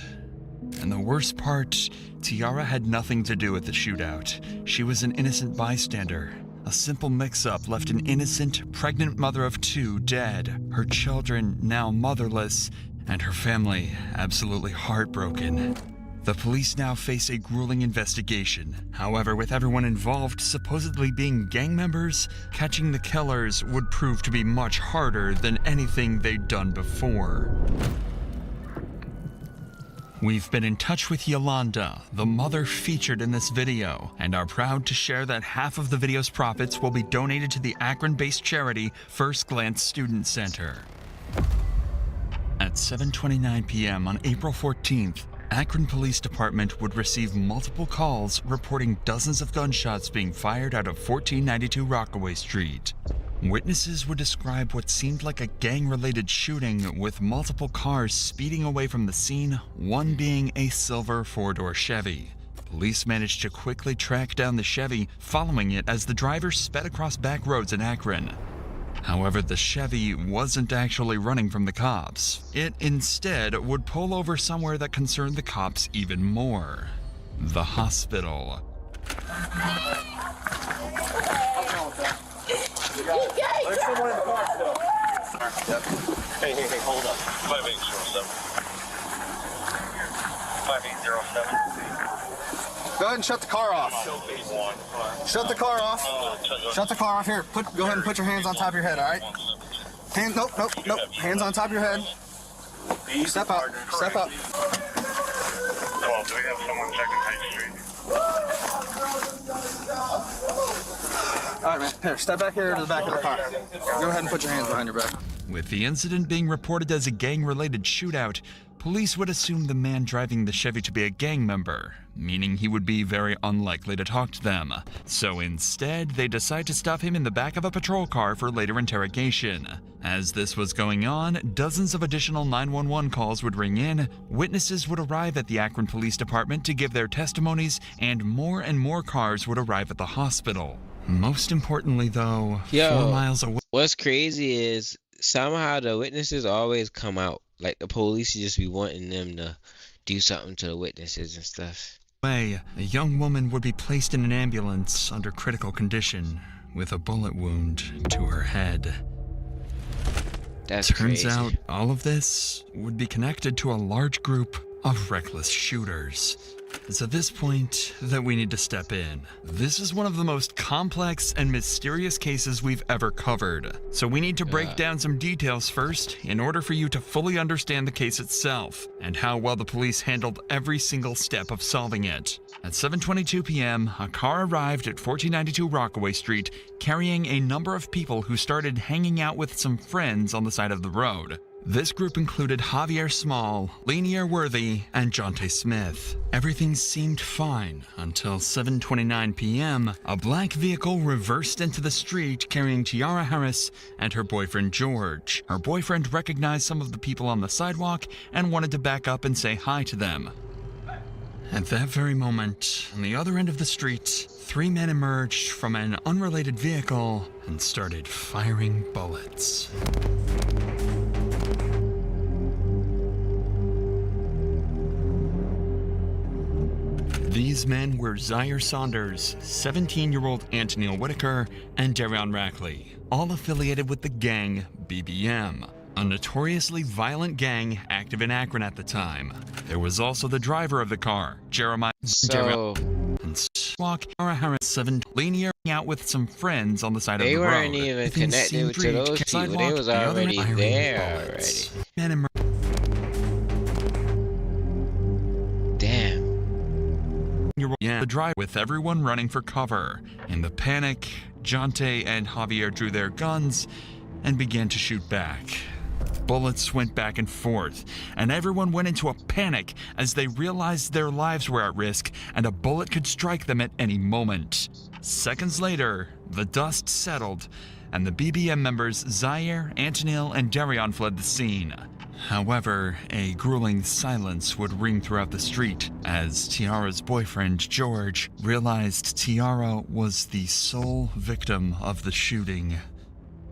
[SPEAKER 28] And the worst part, Tiara had nothing to do with the shootout. She was an innocent bystander. A simple mix-up left an innocent, pregnant mother of two dead, her children now motherless, and her family absolutely heartbroken. The police now face a grueling investigation. However, with everyone involved supposedly being gang members, catching the killers would prove to be much harder than anything they'd done before. We've been in touch with Yolanda, the mother featured in this video, and are proud to share that half of the video's profits will be donated to the Akron-based charity First Glance Student Center. At 7:29 p.m. on April 14th, Akron Police Department would receive multiple calls reporting dozens of gunshots being fired out of 1492 Rockaway Street. Witnesses would describe what seemed like a gang-related shooting with multiple cars speeding away from the scene, one being a silver four-door Chevy. Police managed to quickly track down the Chevy, following it as the driver sped across back roads in Akron. However, the Chevy wasn't actually running from the cops. It instead would pull over somewhere that concerned the cops even more: the hospital.
[SPEAKER 25] There's someone in the car still.
[SPEAKER 27] Yep. Hey, hold up. 5807. 5807.
[SPEAKER 25] Go ahead and shut the car off. Shut the car off. Shut the car off. Here, go ahead and put your hands on top of your head, all right? Nope. Hands on top of your head. Step up. Step up.
[SPEAKER 23] Well, do we have someone checking High Street?
[SPEAKER 25] All right, man. Here, step back here to the back of the car. Go ahead and put your hands behind your back.
[SPEAKER 28] With the incident being reported as a gang-related shootout, police would assume the man driving the Chevy to be a gang member, meaning he would be very unlikely to talk to them. So instead, they decide to stop him in the back of a patrol car for later interrogation. As this was going on, dozens of additional 911 calls would ring in, witnesses would arrive at the Akron Police Department to give their testimonies, and more cars would arrive at the hospital. Most importantly, though, 4 miles away.
[SPEAKER 1] What's crazy is somehow the witnesses always come out. Like the police just be wanting them to do something to the witnesses and stuff.
[SPEAKER 28] A young woman would be placed in an ambulance under critical condition with a bullet wound to her head.
[SPEAKER 1] That's
[SPEAKER 28] Turns
[SPEAKER 1] crazy.
[SPEAKER 28] out all of this would be connected to a large group of reckless shooters. It's at this point that we need to step in. This is one of the most complex and mysterious cases we've ever covered. So we need to break down some details first in order for you to fully understand the case itself and how well the police handled every single step of solving it. At 7:22 p.m., a car arrived at 1492 Rockaway Street carrying a number of people who started hanging out with some friends on the side of the road. This group included Javier Small, Lanier Worthy, and Jonte Smith. Everything seemed fine until 7:29 p.m. A black vehicle reversed into the street carrying Tiara Harris and her boyfriend George. Her boyfriend recognized some of the people on the sidewalk and wanted to back up and say hi to them. At that very moment, on the other end of the street, 3 men emerged from an unrelated vehicle and started firing bullets. These men were Zaire Saunders, 17-year-old Anthony Whitaker, and Darion Rackley, all affiliated with the gang BBM, a notoriously violent gang active in Akron at the time. There was also the driver of the car, Jeremiah Harris, 7, leaning out with some friends on the side of the road.
[SPEAKER 1] They weren't even connected to those people. They was already there already.
[SPEAKER 28] The drive with everyone running for cover. In the panic, Jonte and Javier drew their guns and began to shoot back. Bullets went back and forth, and everyone went into a panic as they realized their lives were at risk and a bullet could strike them at any moment. Seconds later, the dust settled, and the BBM members Zaire, Antonil, and Darion fled the scene. However, a grueling silence would ring throughout the street as Tiara's boyfriend, George, realized Tiara was the sole victim of the shooting.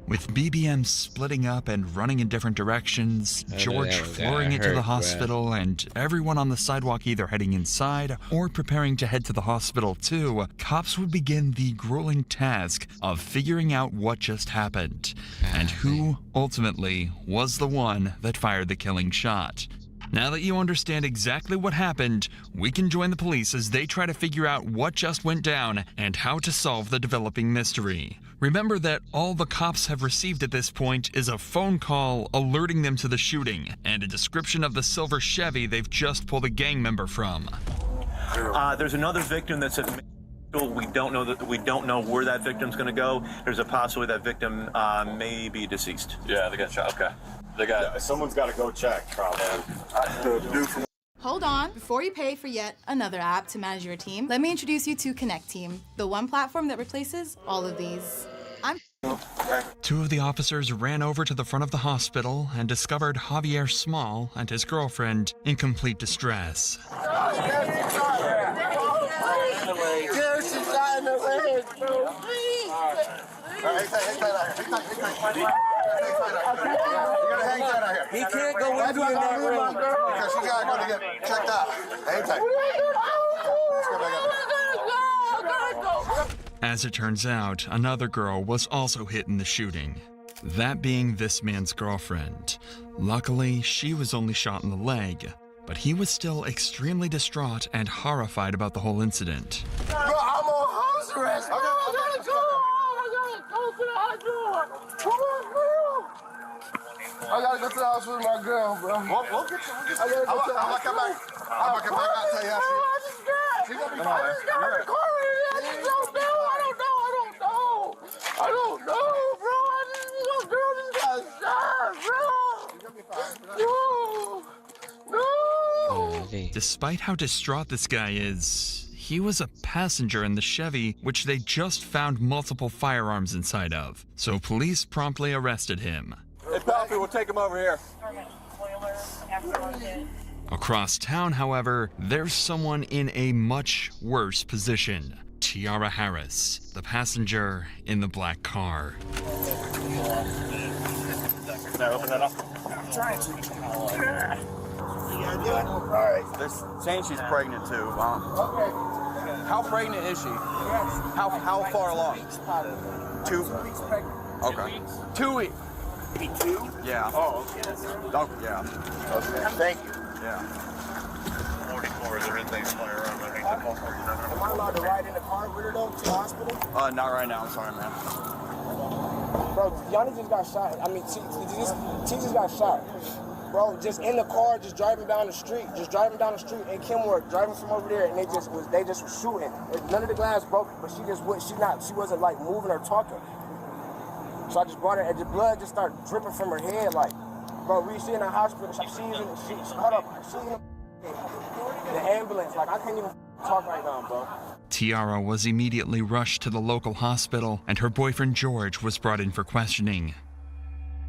[SPEAKER 28] With BBM splitting up and running in different directions, George flooring into the hospital, and everyone on the sidewalk either heading inside or preparing to head to the hospital too, cops would begin the grueling task of figuring out what just happened and who ultimately was the one that fired the killing shot. Now that you understand exactly what happened, we can join the police as they try to figure out what just went down and how to solve the developing mystery. Remember that all the cops have received at this point is a phone call alerting them to the shooting and a description of the silver Chevy they've just pulled a gang member from.
[SPEAKER 27] There's another victim that's at we don't know where that victim's going to go. There's a possibility that victim may be deceased. Yeah, they got shot. Okay. Someone's got to go check, probably.
[SPEAKER 4] Hold on. Before you pay for yet another app to manage your team, let me introduce you to Connect Team, the one platform that replaces all of these.
[SPEAKER 28] Two of the officers ran over to the front of the hospital and discovered Javier Small and his girlfriend in complete distress.
[SPEAKER 25] He can't go with you in that room because she's got to go to get checked out. Hang tight. Let's go back up.
[SPEAKER 28] As it turns out, another girl was also hit in the shooting. that being this man's girlfriend. Luckily, she was only shot in the leg, but he was still extremely distraught and horrified about the whole incident.
[SPEAKER 5] Bro, I'm on house arrest. Bro, I gotta go. I gotta go to the hospital. Come on, bro. I gotta go to the house with my girl, bro. We'll get you. I gotta go to the hospital. I'm gonna come back. I'll tell you after. She's gonna be fine. I just got her in the car. I don't know. I don't know, bro. Your girl just got shot, bro. She's gonna be fine. No.
[SPEAKER 28] Despite how distraught this guy is, he was a passenger in the Chevy, which they just found multiple firearms inside of. So police promptly arrested him.
[SPEAKER 27] Hey, Palpy, we'll take him over here.
[SPEAKER 28] Across town, however, there's someone in a much worse position. Tiara Harris, the passenger in the black car.
[SPEAKER 27] Can I open that up? I'm trying to. Alright. They're saying she's pregnant too. Okay. How pregnant is she? How far along? 2 weeks pregnant. Okay. 2 weeks. Maybe 2? Yeah. Oh, okay. Yeah. Okay. Thank you. Yeah. 44, is there anything flying around underneath the ball? Am I allowed to ride in the car with her though to the hospital? Not right now, I'm sorry, man.
[SPEAKER 5] Bro, Yanni just got shot. I mean, T just got shot. Bro, just in the car, just driving down the street in Kenmore, driving from over there, and they just was shooting. None of the glass broke, but she wasn't like moving or talking. So I just brought her, and the blood just started dripping from her head, like, bro, we see in the hospital, the ambulance, like, I can't even talk right now, bro.
[SPEAKER 28] Tiara was immediately rushed to the local hospital, and her boyfriend George was brought in for questioning.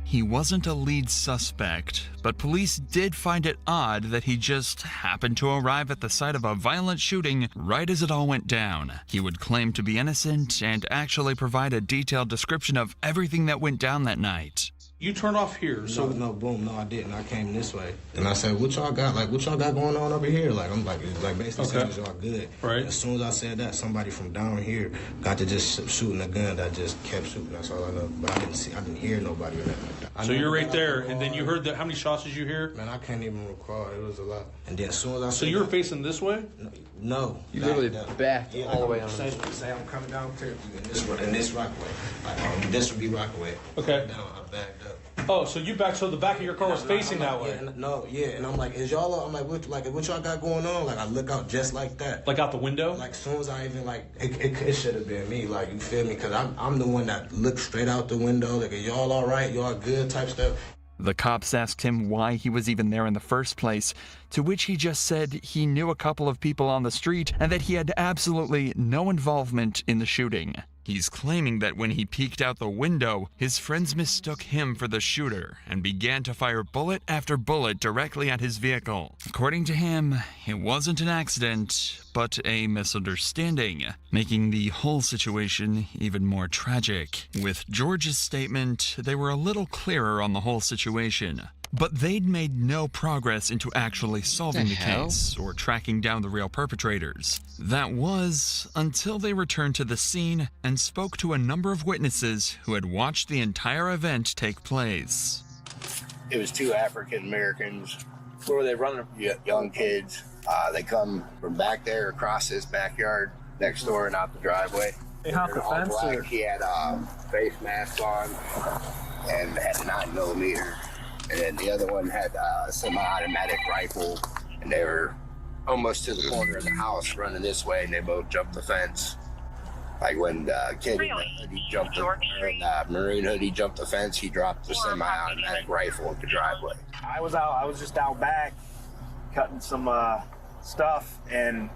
[SPEAKER 28] He wasn't a lead suspect, but police did find it odd that he just happened to arrive at the site of a violent shooting right as it all went down. He would claim to be innocent and actually provide a detailed description of everything that went down that night.
[SPEAKER 6] You turned off here, so
[SPEAKER 7] no, I didn't. I came this way, and I said, "What y'all got? Like, what y'all got going on over here?" Like, I'm like basically saying, "Y'all good?"
[SPEAKER 6] Right.
[SPEAKER 7] As soon as I said that, somebody from down here got to just shooting a gun that just kept shooting. That's all I know. But I didn't hear nobody or nothing like that.
[SPEAKER 6] So you're right there, and then you heard that. How many shots did you hear?
[SPEAKER 7] Man, I can't even recall. It was a lot. And then as soon as I
[SPEAKER 6] so you were facing this way?
[SPEAKER 7] No. You literally backed all the way on. Say I'm coming down here in this Rockaway. Like, this would be Rockaway.
[SPEAKER 6] Okay.
[SPEAKER 7] Down, I backed up.
[SPEAKER 6] Oh, so you backed, so the back of your car was facing that way?
[SPEAKER 7] And I'm like, is y'all, I'm like, what y'all got going on? Like, I look out just like that.
[SPEAKER 6] Like out the window?
[SPEAKER 7] Like, as soon as I even, like, it should have been me, like, you feel me? Because I'm the one that looked straight out the window, like, are y'all all right? Y'all good type stuff.
[SPEAKER 28] The cops asked him why he was even there in the first place, to which he just said he knew a couple of people on the street and that he had absolutely no involvement in the shooting. He's claiming that when he peeked out the window, his friends mistook him for the shooter and began to fire bullet after bullet directly at his vehicle. According to him, it wasn't an accident, but a misunderstanding, making the whole situation even more tragic. With George's statement, they were a little clearer on the whole situation. But they'd made no progress into actually solving the case or tracking down the real perpetrators. That was until they returned to the scene and spoke to a number of witnesses who had watched the entire event take place.
[SPEAKER 8] It was 2 African Americans. Where were they running? Young kids. They come from back there across this backyard next door and out the driveway.
[SPEAKER 6] They hopped the fence?
[SPEAKER 8] Black. He had a face mask on and had a 9mm. And then the other one had a semi-automatic rifle, and they were almost to the corner of the house running this way, and they both jumped the fence. Like when the kid in the hoodie jumped the maroon hoodie jumped the fence, he dropped the semi-automatic rifle in the driveway.
[SPEAKER 27] I was just out back cutting some stuff, and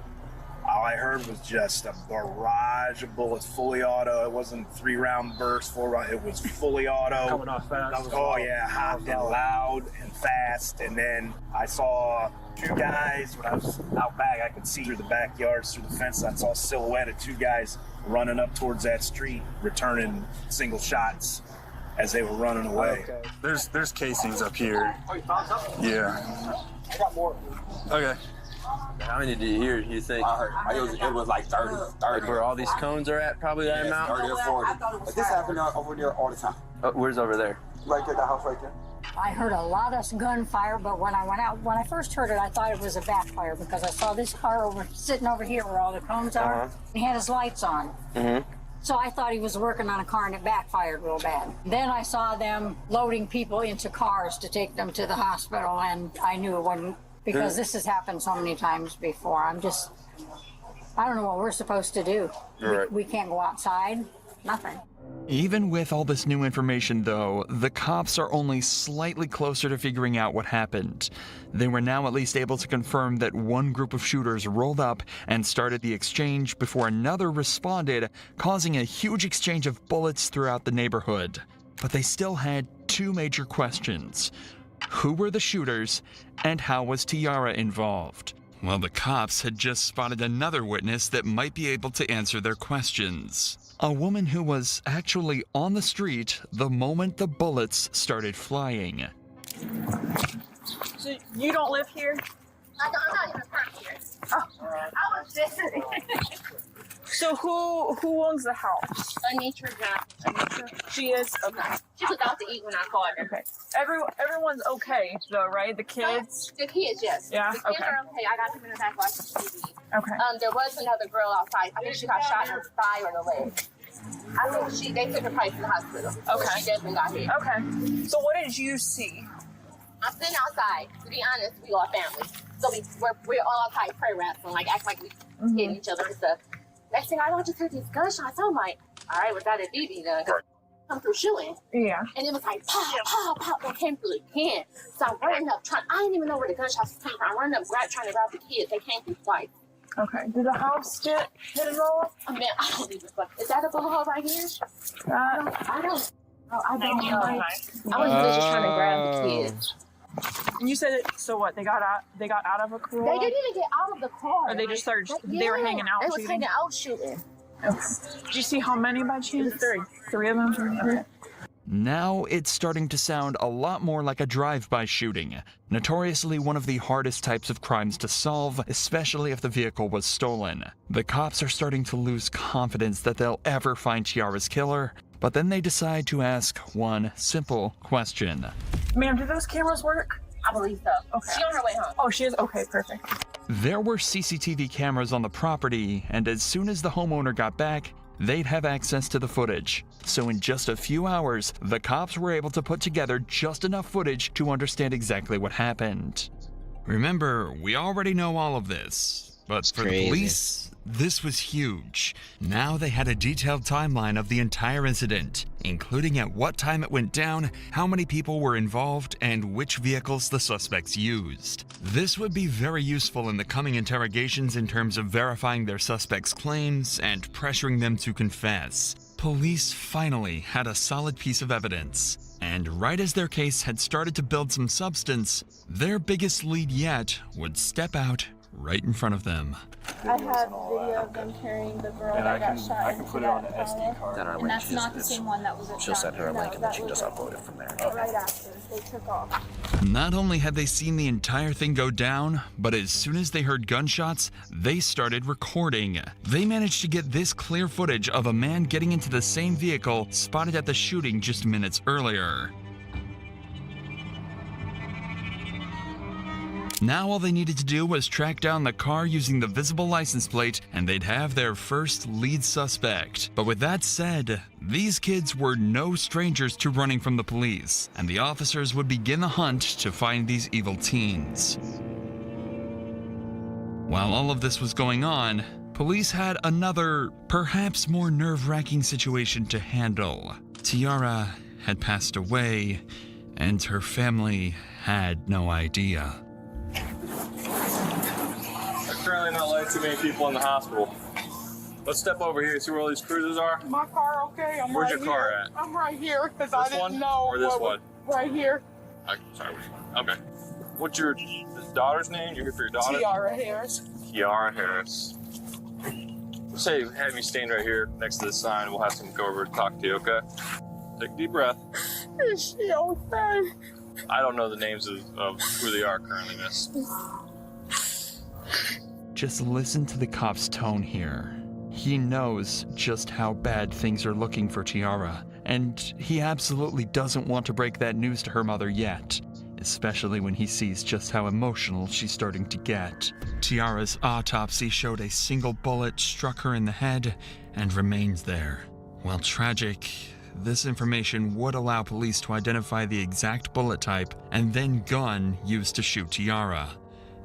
[SPEAKER 27] all I heard was just a barrage of bullets, fully auto. It wasn't 3-round burst, 4-round. It was fully auto.
[SPEAKER 6] Coming off fast.
[SPEAKER 27] Oh yeah, hot and loud and fast. And then I saw 2 guys when I was out back. I could see through the backyards, through the fence. I saw a silhouette of 2 guys running up towards that street, returning single shots as they were running away.
[SPEAKER 6] Okay.
[SPEAKER 27] There's casings up here.
[SPEAKER 6] Oh, you found something?
[SPEAKER 27] Yeah.
[SPEAKER 6] I got more.
[SPEAKER 27] Okay.
[SPEAKER 9] How many did you hear, you think?
[SPEAKER 8] I heard it was like 30.
[SPEAKER 9] Like where all these cones are at, probably that amount?
[SPEAKER 8] 30 or 40. But this happened over there all the time.
[SPEAKER 9] Where's over there?
[SPEAKER 6] Right there, the house right there.
[SPEAKER 3] I heard a lot of gunfire, but when I first heard it, I thought it was a backfire because I saw this car sitting over here where all the cones are. He had his lights on. So I thought he was working on a car and it backfired real bad. Then I saw them loading people into cars to take them to the hospital, and I knew it wasn't, because this has happened so many times before. I don't know what we're supposed to do.
[SPEAKER 9] Right.
[SPEAKER 3] We can't go outside, nothing.
[SPEAKER 28] Even with all this new information, though, the cops are only slightly closer to figuring out what happened. They were now at least able to confirm that one group of shooters rolled up and started the exchange before another responded, causing a huge exchange of bullets throughout the neighborhood. But they still had two major questions. Who were the shooters, and how was Tiara involved? Well, the cops had just spotted another witness that might be able to answer their questions. A woman who was actually on the street the moment the bullets started flying.
[SPEAKER 10] So you don't live here?
[SPEAKER 11] I'm not even from here.
[SPEAKER 10] Oh.
[SPEAKER 11] I was visiting.
[SPEAKER 10] So who owns the house?
[SPEAKER 11] Anitra Johnson.
[SPEAKER 10] She is? Okay.
[SPEAKER 11] She was out to eat when I called her.
[SPEAKER 10] Okay. Everyone's okay though, right? The kids?
[SPEAKER 11] The kids, yes.
[SPEAKER 10] Yeah?
[SPEAKER 11] The kids are okay. I got them in the back watching TV.
[SPEAKER 10] Okay.
[SPEAKER 11] There was another girl outside. I think she got shot in the thigh or the leg. I think they took her place in the hospital.
[SPEAKER 10] Okay.
[SPEAKER 11] She definitely got hit.
[SPEAKER 10] Okay. So what did you see?
[SPEAKER 11] I'm sitting outside. To be honest, we are family. So we're all outside prayer wrestling, like act like we hitting each other and stuff. Next thing I know, I just heard these gunshots. I'm like, all right, was that a BB gun? Come through shooting.
[SPEAKER 10] Yeah.
[SPEAKER 11] And it was like, pow, pow, pow. They came through again. So I'm running up, I didn't even know where the gunshots came from. I'm running up, trying to grab the kids. They came through twice.
[SPEAKER 10] Okay. Did the house get hit at all?
[SPEAKER 11] I mean, I don't even fuck. Is that a bullet hole right here? I don't know. I was just trying to grab the kids.
[SPEAKER 10] And you said so what? They got out of a car?
[SPEAKER 11] They didn't even get out of the car.
[SPEAKER 10] Or they just started. They were hanging out.
[SPEAKER 11] They was hanging out shooting.
[SPEAKER 10] Okay. Did you see how many by chance? Three of them. Okay.
[SPEAKER 28] Now it's starting to sound a lot more like a drive-by shooting, notoriously one of the hardest types of crimes to solve, especially if the vehicle was stolen. The cops are starting to lose confidence that they'll ever find Tiara's killer, but then they decide to ask one simple question.
[SPEAKER 10] Ma'am, do those cameras work?
[SPEAKER 11] I believe so.
[SPEAKER 10] Okay.
[SPEAKER 11] She's on her way home.
[SPEAKER 10] Oh, she is? Okay, perfect.
[SPEAKER 28] There were CCTV cameras on the property, and as soon as the homeowner got back, they'd have access to the footage. So in just a few hours, the cops were able to put together just enough footage to understand exactly what happened. Remember, we already know all of this, but for the police, this was huge. Now they had a detailed timeline of the entire incident, including at what time it went down, how many people were involved, and which vehicles the suspects used. This would be very useful in the coming interrogations in terms of verifying their suspects' claims and pressuring them to confess. Police finally had a solid piece of evidence, and right as their case had started to build some substance, their biggest lead yet would step out right in front of them.
[SPEAKER 13] I have video of them carrying the girl that got shot.
[SPEAKER 9] I can put it on an SD card.
[SPEAKER 13] And that's not the same one that was at
[SPEAKER 9] She'll send her a link and then she can just upload it from there.
[SPEAKER 13] Right after they took off.
[SPEAKER 28] Not only had they seen the entire thing go down, but as soon as they heard gunshots, they started recording. They managed to get this clear footage of a man getting into the same vehicle spotted at the shooting just minutes earlier. Now all they needed to do was track down the car using the visible license plate, and they'd have their first lead suspect. But with that said, these kids were no strangers to running from the police, and the officers would begin the hunt to find these evil teens. While all of this was going on, police had another, perhaps more nerve-wracking situation to handle. Tiara had passed away, and her family had no idea.
[SPEAKER 9] There's currently not like too many people in the hospital. Let's step over here and see where all these cruises are.
[SPEAKER 10] My car okay?
[SPEAKER 9] Where's your car at?
[SPEAKER 10] I'm right here because I didn't know.
[SPEAKER 9] Or this one?
[SPEAKER 10] Right here.
[SPEAKER 9] Sorry, which one? Okay. What's your daughter's name? You're here for your daughter?
[SPEAKER 10] Tiara Harris.
[SPEAKER 9] Tiara Harris. Let's say have you stand right here next to the sign. We'll have someone go over to talk to you, okay? Take a deep breath.
[SPEAKER 10] Is she okay?
[SPEAKER 9] I don't know the names of who they are currently, miss.
[SPEAKER 28] Just listen to the cop's tone here. He knows just how bad things are looking for Tiara, and he absolutely doesn't want to break that news to her mother yet, especially when he sees just how emotional she's starting to get. Tiara's autopsy showed a single bullet struck her in the head and remains there. While tragic, this information would allow police to identify the exact bullet type and then gun used to shoot Tiara.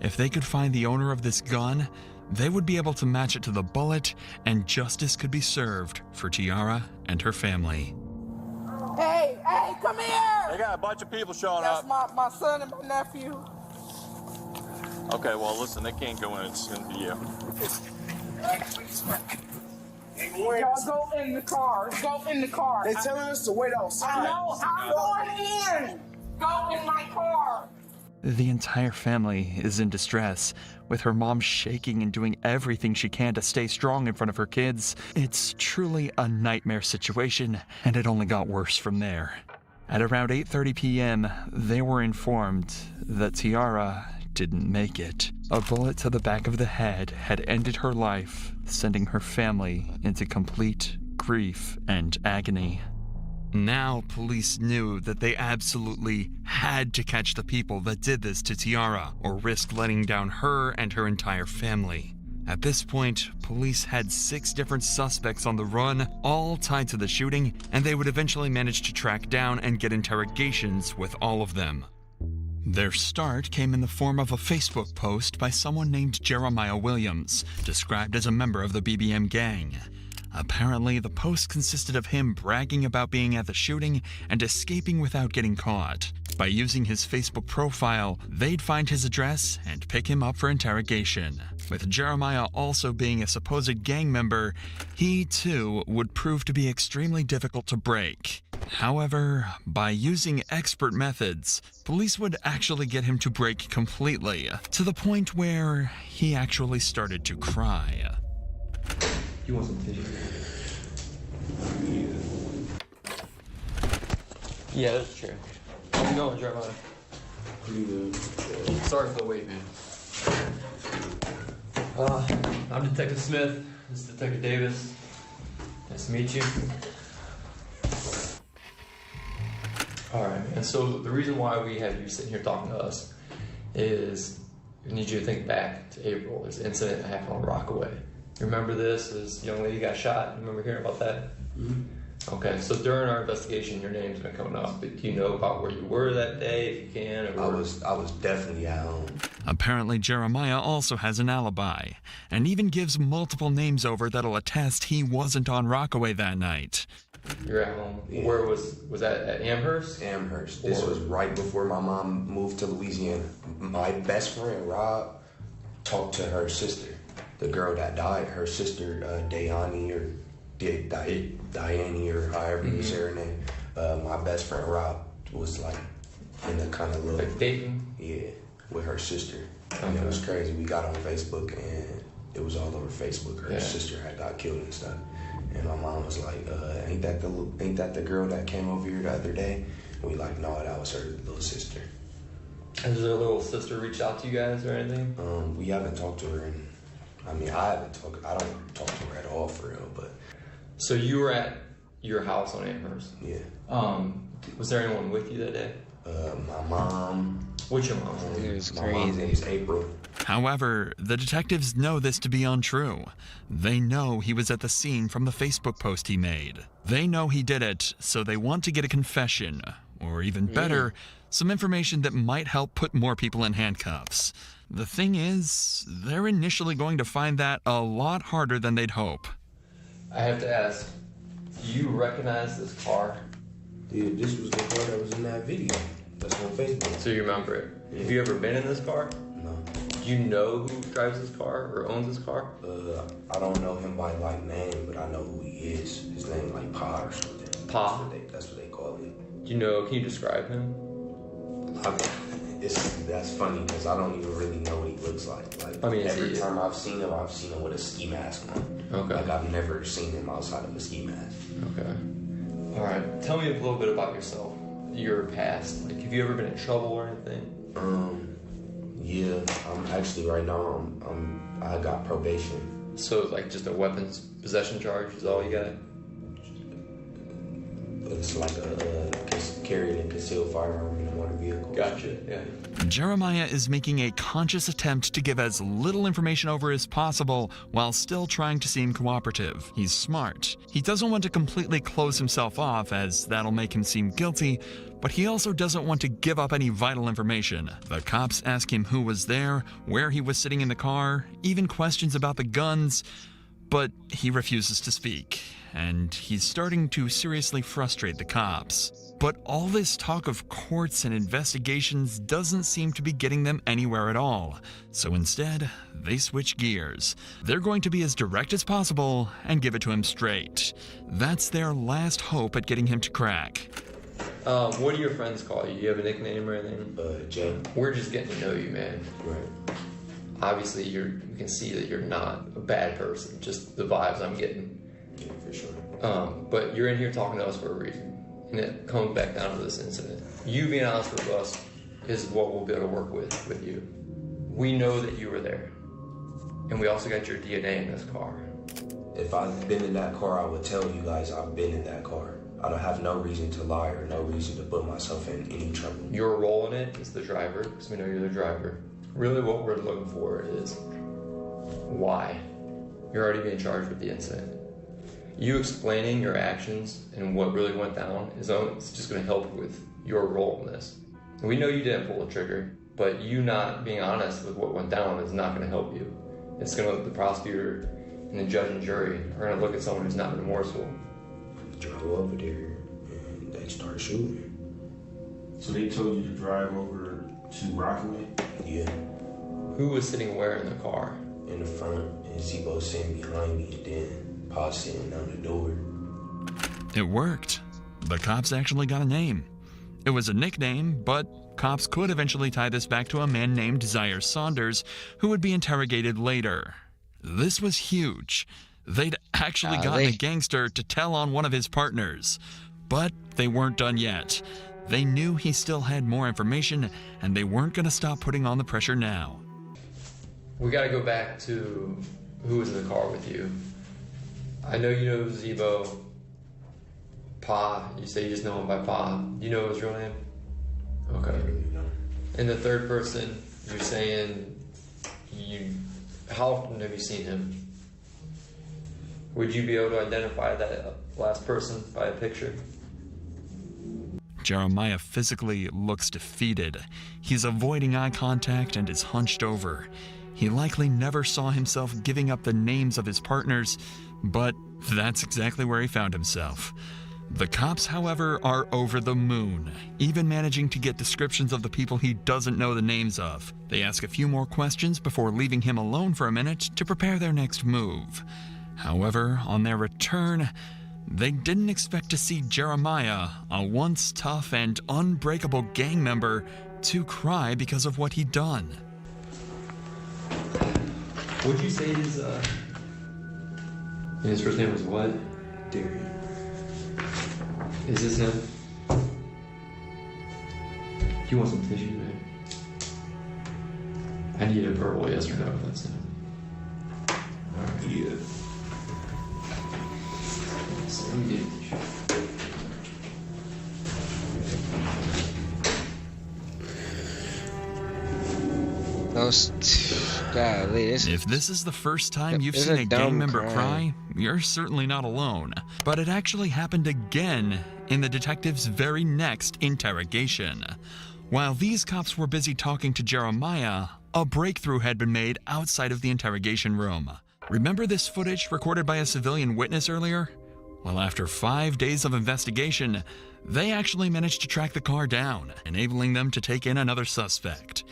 [SPEAKER 28] If they could find the owner of this gun, they would be able to match it to the bullet, and justice could be served for Tiara and her family.
[SPEAKER 5] Hey, come here!
[SPEAKER 9] They got a bunch of people showing
[SPEAKER 5] That's
[SPEAKER 9] up.
[SPEAKER 5] my son and my nephew.
[SPEAKER 9] Okay, well, listen, they can't go in. It's going to be you.
[SPEAKER 5] Y'all go in the car. Go in the car.
[SPEAKER 12] They telling us to wait outside.
[SPEAKER 5] I know. I'm going in. Go in my car.
[SPEAKER 28] The entire family is in distress, with her mom shaking and doing everything she can to stay strong in front of her kids. It's truly a nightmare situation, and it only got worse from there. At around 8:30 p.m., they were informed that Tiara didn't make it. A bullet to the back of the head had ended her life, sending her family into complete grief and agony. Now, police knew that they absolutely had to catch the people that did this to Tiara, or risk letting down her and her entire family. At this point, police had 6 different suspects on the run, all tied to the shooting, and they would eventually manage to track down and get interrogations with all of them. Their start came in the form of a Facebook post by someone named Jeremiah Williams, described as a member of the BBM gang. Apparently, the post consisted of him bragging about being at the shooting and escaping without getting caught. By using his Facebook profile, they'd find his address and pick him up for interrogation. With Jeremiah also being a supposed gang member, he too would prove to be extremely difficult to break. However, by using expert methods, police would actually get him to break completely, to the point where he actually started to cry.
[SPEAKER 14] You want some tissue? Yeah, that's true. How's it going, Jeremiah? Pretty good. Sorry for the wait, man. I'm Detective Smith. This is Detective Davis. Nice to meet you. Alright, man. So the reason why we have you sitting here talking to us is we need you to think back to April. There's an incident that happened on Rockaway. You remember this? This young lady got shot. You remember hearing about that? Mm-hmm. Okay, so during our investigation, your name's been coming up. But do you know about where you were that day, if you can? Or
[SPEAKER 7] I was definitely at home.
[SPEAKER 28] Apparently, Jeremiah also has an alibi, and even gives multiple names over that'll attest he wasn't on Rockaway that night.
[SPEAKER 14] You're at home. Yeah. Where was that, at Amherst?
[SPEAKER 7] Amherst. This was right before my mom moved to Louisiana. My best friend, Rob, talked to her sister, the girl that died, her sister, Dayani, or Diane, or however you say her name. My best friend, Rob, was like in the kind of little...
[SPEAKER 14] Like dating?
[SPEAKER 7] Yeah, with her sister. And it was crazy. We got on Facebook, and it was all over Facebook. Her sister had got killed and stuff. And my mom was like, ain't that the girl that came over here the other day? And we like, no, that was her little sister.
[SPEAKER 14] Has her little sister reached out to you guys or anything?
[SPEAKER 7] We haven't talked to her, and I don't talk to her at all for real, but.
[SPEAKER 14] So you were at your house on Amherst?
[SPEAKER 7] Yeah.
[SPEAKER 14] Was there anyone with you that day?
[SPEAKER 7] My mom.
[SPEAKER 14] What's your mom?
[SPEAKER 7] My mom's name is April.
[SPEAKER 28] However, the detectives know this to be untrue. They know he was at the scene from the Facebook post he made. They know he did it, so they want to get a confession, or even better, some information that might help put more people in handcuffs. The thing is, they're initially going to find that a lot harder than they'd hope.
[SPEAKER 14] I have to ask, do you recognize this car?
[SPEAKER 7] Dude, this was the car that was in that video. That's on Facebook.
[SPEAKER 14] So you remember it? Yeah. Have you ever been in this car?
[SPEAKER 7] No.
[SPEAKER 14] Do you know who drives this car or owns this car?
[SPEAKER 7] I don't know him by like name, but I know who he is. His name like Pa or something.
[SPEAKER 14] Pa?
[SPEAKER 7] That's what they call him.
[SPEAKER 14] Do you know, can you describe him?
[SPEAKER 7] That's funny because I don't even really know what he looks like. Like every time I've seen him with a ski mask on.
[SPEAKER 14] Okay.
[SPEAKER 7] Like I've never seen him outside of a ski mask.
[SPEAKER 14] Okay. All right. Tell me a little bit about yourself, your past. Like, have you ever been in trouble or anything?
[SPEAKER 7] Yeah. I'm actually right now. I got probation.
[SPEAKER 14] So like just a weapons possession charge is all you got?
[SPEAKER 7] It's like carrying a concealed firearm in a motor vehicle.
[SPEAKER 27] Gotcha, yeah.
[SPEAKER 28] Jeremiah is making a conscious attempt to give as little information over as possible while still trying to seem cooperative. He's smart. He doesn't want to completely close himself off, as that'll make him seem guilty, but he also doesn't want to give up any vital information. The cops ask him who was there, where he was sitting in the car, even questions about the guns, but he refuses to speak, and he's starting to seriously frustrate the cops. But all this talk of courts and investigations doesn't seem to be getting them anywhere at all. So instead, they switch gears. They're going to be as direct as possible and give it to him straight. That's their last hope at getting him to crack.
[SPEAKER 14] What do your friends call you? Do you have a nickname or anything?
[SPEAKER 7] Jay.
[SPEAKER 14] We're just getting to know you, man.
[SPEAKER 7] Right.
[SPEAKER 14] Obviously, we can see that you're not a bad person, just the vibes I'm getting.
[SPEAKER 7] Yeah, for sure.
[SPEAKER 14] But you're in here talking to us for a reason. And it comes back down to this incident. You being honest with us is what we'll be able to work with you. We know that you were there. And we also got your DNA in this car.
[SPEAKER 7] If I've been in that car, I would tell you guys I've been in that car. I don't have no reason to lie or no reason to put myself in any trouble.
[SPEAKER 14] Your role in it is the driver, because we know you're the driver. Really what we're looking for is why. You're already being charged with the incident. You explaining your actions and what really went down is just going to help with your role in this. And we know you didn't pull the trigger, but you not being honest with what went down is not going to help you. It's going to, the prosecutor and the judge and jury are going to look at someone who's not remorseful.
[SPEAKER 7] Drove over there and they started shooting.
[SPEAKER 2] So they told you to drive over to Rockaway?
[SPEAKER 7] Yeah.
[SPEAKER 14] Who was sitting where in the car?
[SPEAKER 7] In the front, and Zebo sitting behind me, and then Pa sitting down the door.
[SPEAKER 28] It worked. The cops actually got a name. It was a nickname, but cops could eventually tie this back to a man named Zaire Saunders, who would be interrogated later. This was huge. They'd actually gotten a gangster to tell on one of his partners. But they weren't done yet. They knew he still had more information, and they weren't going to stop putting on the pressure now.
[SPEAKER 14] We got to go back to who was in the car with you. I know you know Zebo. Pa, you say you just know him by Pa. Do you know his real name? Okay. And the third person, you're saying how often have you seen him? Would you be able to identify that last person by a picture?
[SPEAKER 28] Jeremiah physically looks defeated. He's avoiding eye contact and is hunched over. He likely never saw himself giving up the names of his partners, but that's exactly where he found himself. The cops, however, are over the moon, even managing to get descriptions of the people he doesn't know the names of. They ask a few more questions before leaving him alone for a minute to prepare their next move. However, on their return, they didn't expect to see Jeremiah, a once tough and unbreakable gang member, to cry because of what he'd done.
[SPEAKER 14] Would you say his first name was what?
[SPEAKER 7] Darian.
[SPEAKER 14] Is this him? Do you want some tissue, man? I need a verbal yes or no if that's him.
[SPEAKER 2] Yeah.
[SPEAKER 14] So let me get a tissue.
[SPEAKER 28] If this is the first time you've seen a gang member cry, you're certainly not alone. But it actually happened again in the detective's very next interrogation. While these cops were busy talking to Jeremiah, a breakthrough had been made outside of the interrogation room. Remember this footage recorded by a civilian witness earlier? Well, after 5 days of investigation, they actually managed to track the car down, enabling them to take in another suspect,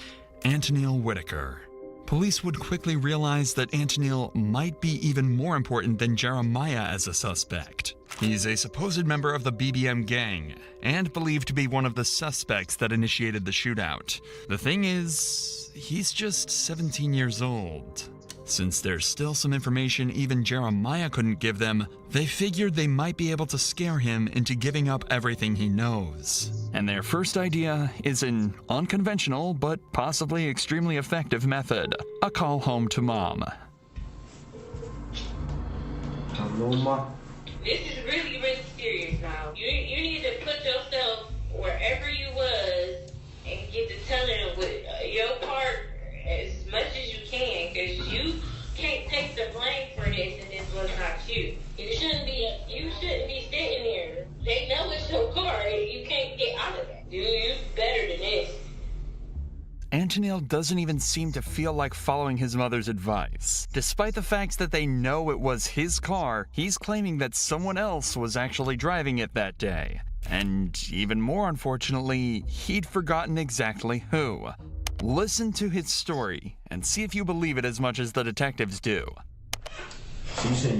[SPEAKER 28] Antonil Whitaker. Police would quickly realize that Antonil might be even more important than Jeremiah as a suspect. He's a supposed member of the BBM gang, and believed to be one of the suspects that initiated the shootout. The thing is, he's just 17 years old. Since there's still some information even Jeremiah couldn't give them, they figured they might be able to scare him into giving up everything he knows. And their first idea is an unconventional but possibly extremely effective method: a call home to mom.
[SPEAKER 2] Hello, Ma.
[SPEAKER 12] This is really, really serious now. You need to put yourself wherever you was and get to telling with your part as much as you can, because you can't take the blame for this, and this was not you. You shouldn't be sitting there. They know it's your car. You can't get out of that. You better than this.
[SPEAKER 28] Antonil doesn't even seem to feel like following his mother's advice. Despite the fact that they know it was his car, he's claiming that someone else was actually driving it that day. And even more unfortunately, he'd forgotten exactly who. Listen to his story and see if you believe it as much as the detectives do.
[SPEAKER 2] So you said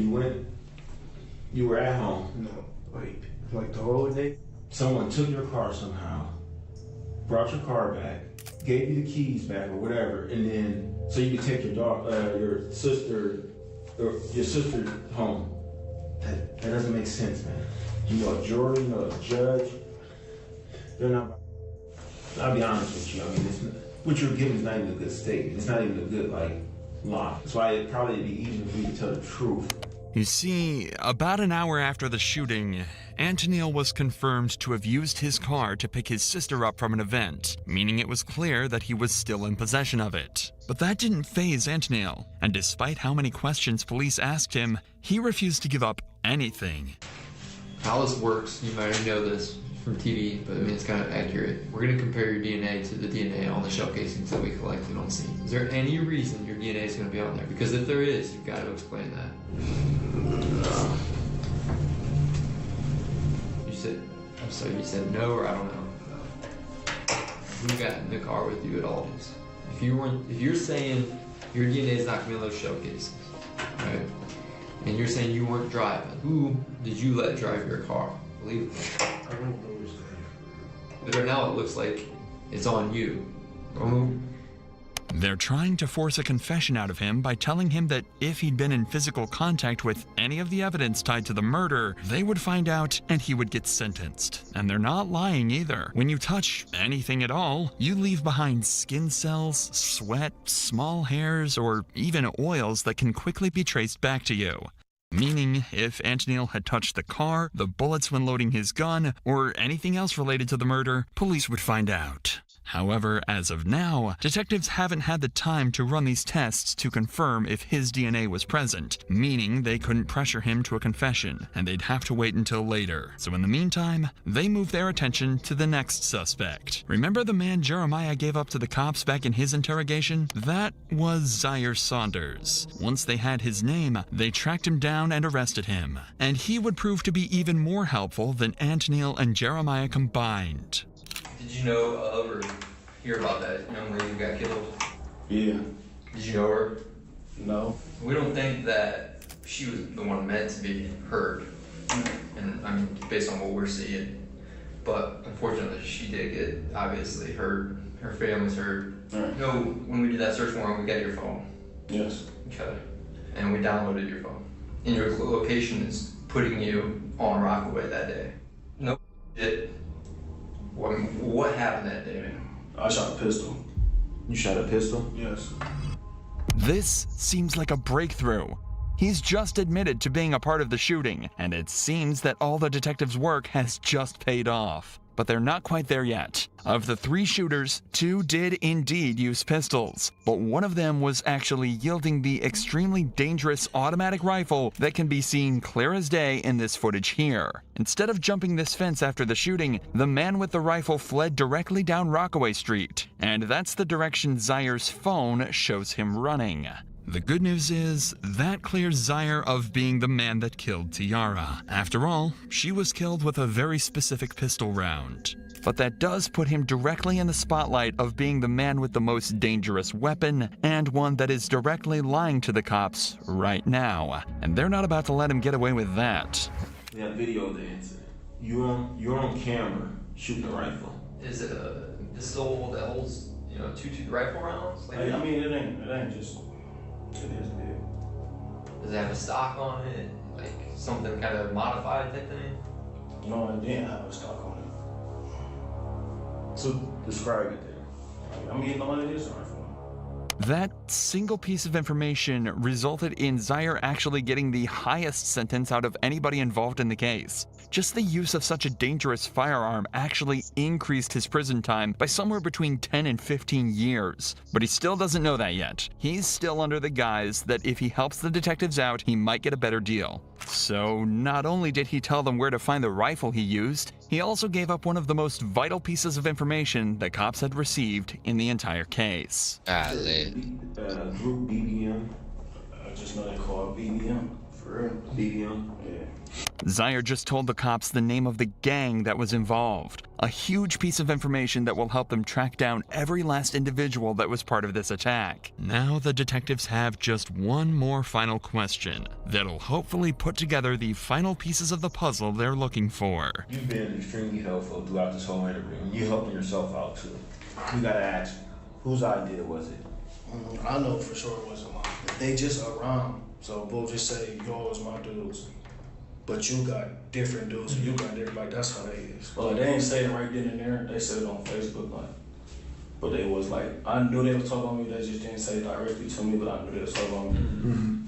[SPEAKER 2] you were at home? No, wait, like the whole day? Someone took your car somehow, brought your car back, gave you the keys back or whatever, and then so you could take your sister home. That doesn't make sense, man. You know a jury, you know a judge. They're not. I'll be honest with you. I mean, what you're giving is not even a good statement. It's not even a good lie. That's why it'd probably be easier for you to tell the truth.
[SPEAKER 28] You see, about an hour after the shooting, Antonil was confirmed to have used his car to pick his sister up from an event, meaning it was clear that he was still in possession of it. But that didn't faze Antonil, and despite how many questions police asked him, he refused to give up anything.
[SPEAKER 14] How this works, you might already know this from TV, but I mean it's kind of accurate. We're going to compare your DNA to the DNA on the shell casings that we collected on scene. Is there any reason your DNA is going to be on there? Because if there is, you've got to explain that. You said no, or I don't know. Who got in the car with you at all? If you're saying your DNA is not going to be on those shell casings, right? And you're saying you weren't driving, who did you let drive your car? Believe me.
[SPEAKER 2] I don't know who's there.
[SPEAKER 14] But now it looks like it's on you.
[SPEAKER 28] They're trying to force a confession out of him by telling him that if he'd been in physical contact with any of the evidence tied to the murder, they would find out and he would get sentenced. And they're not lying either. When you touch anything at all, you leave behind skin cells, sweat, small hairs, or even oils that can quickly be traced back to you. Meaning, if Antonil had touched the car, the bullets when loading his gun, or anything else related to the murder, police would find out. However, as of now, detectives haven't had the time to run these tests to confirm if his DNA was present, meaning they couldn't pressure him to a confession, and they'd have to wait until later. So in the meantime, they move their attention to the next suspect. Remember the man Jeremiah gave up to the cops back in his interrogation? That was Zaire Saunders. Once they had his name, they tracked him down and arrested him. And he would prove to be even more helpful than Antonil and Jeremiah combined.
[SPEAKER 14] Did you know of or hear about that young lady who got killed?
[SPEAKER 2] Yeah.
[SPEAKER 14] Did you know her?
[SPEAKER 2] No.
[SPEAKER 14] We don't think that she was the one meant to be hurt. And I mean, based on what we're seeing. But unfortunately, she did get obviously hurt. Her family's hurt.
[SPEAKER 2] Right.
[SPEAKER 14] You know, when we did that search warrant, we got your phone.
[SPEAKER 2] Yes.
[SPEAKER 14] Okay. And we downloaded your phone. And your location is putting you on Rockaway that day. No shit. What happened that day, man?
[SPEAKER 2] I shot a pistol.
[SPEAKER 14] You shot a pistol?
[SPEAKER 2] Yes.
[SPEAKER 28] This seems like a breakthrough. He's just admitted to being a part of the shooting, and it seems that all the detectives' work has just paid off. But they're not quite there yet. Of the 3 shooters, 2 did indeed use pistols, but one of them was actually yielding the extremely dangerous automatic rifle that can be seen clear as day in this footage here. Instead of jumping this fence after the shooting, the man with the rifle fled directly down Rockaway Street, and that's the direction Zaire's phone shows him running. The good news is, that clears Zaire of being the man that killed Tiara. After all, she was killed with a very specific pistol round. But that does put him directly in the spotlight of being the man with the most dangerous weapon, and one that is directly lying to the cops right now. And they're not about to let him get away with that.
[SPEAKER 2] We have video of the incident. You're on camera shooting a rifle.
[SPEAKER 14] Is it a pistol that holds, 2 rifle rounds?
[SPEAKER 2] Like, I mean, it ain't just. It is big.
[SPEAKER 14] Does it have a stock on it? Like something kind of modified type thing?
[SPEAKER 2] No, it didn't have a stock on it. So describe it then. I mean, no, it is a rifle.
[SPEAKER 28] That single piece of information resulted in Zaire actually getting the highest sentence out of anybody involved in the case. Just the use of such a dangerous firearm actually increased his prison time by somewhere between 10 and 15 years. But he still doesn't know that yet. He's still under the guise that if he helps the detectives out, he might get a better deal. So not only did he tell them where to find the rifle he used, he also gave up one of the most vital pieces of information the cops had received in the entire case.
[SPEAKER 2] Group BBM. I just know they call it BBM. For real. BBM. Yeah.
[SPEAKER 28] Zaire just told the cops the name of the gang that was involved, a huge piece of information that will help them track down every last individual that was part of this attack. Now the detectives have just one more final question that'll hopefully put together the final pieces of the puzzle they're looking for.
[SPEAKER 2] You've been extremely helpful throughout this whole interview, and you're helping yourself out too. We gotta ask, whose idea was it?
[SPEAKER 5] I know for sure it wasn't mine. They just around, so we'll just say, yo, it's my dudes. But you got different dudes, and you got different, like, that's how they is. But like, they ain't say it right then and there, they said it on Facebook, like, but they was like, I knew they was talking about me, they just didn't say it directly to me, but I knew they was talking about me.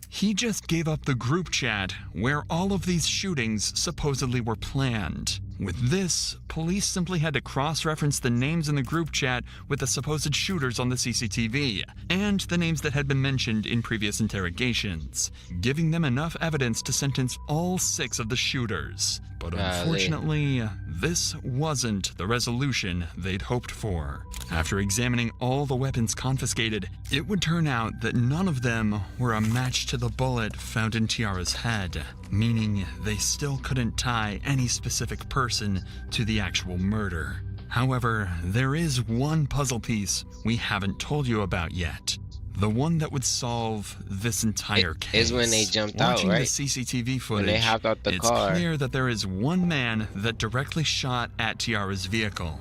[SPEAKER 28] He just gave up the group chat where all of these shootings supposedly were planned. With this, police simply had to cross-reference the names in the group chat with the supposed shooters on the CCTV, and the names that had been mentioned in previous interrogations, giving them enough evidence to sentence all 6 of the shooters. But unfortunately, this wasn't the resolution they'd hoped for. After examining all the weapons confiscated, it would turn out that none of them were a match to the bullet found in Tiara's head, meaning they still couldn't tie any specific person to the actual murder. However, there is one puzzle piece we haven't told you about yet. The one that would solve this entire case.
[SPEAKER 1] Is when they jumped out,
[SPEAKER 28] Watching
[SPEAKER 1] right?
[SPEAKER 28] the CCTV footage,
[SPEAKER 1] When they hopped out the
[SPEAKER 28] it's
[SPEAKER 1] car.
[SPEAKER 28] clear that there is one man that directly shot at Tiara's vehicle.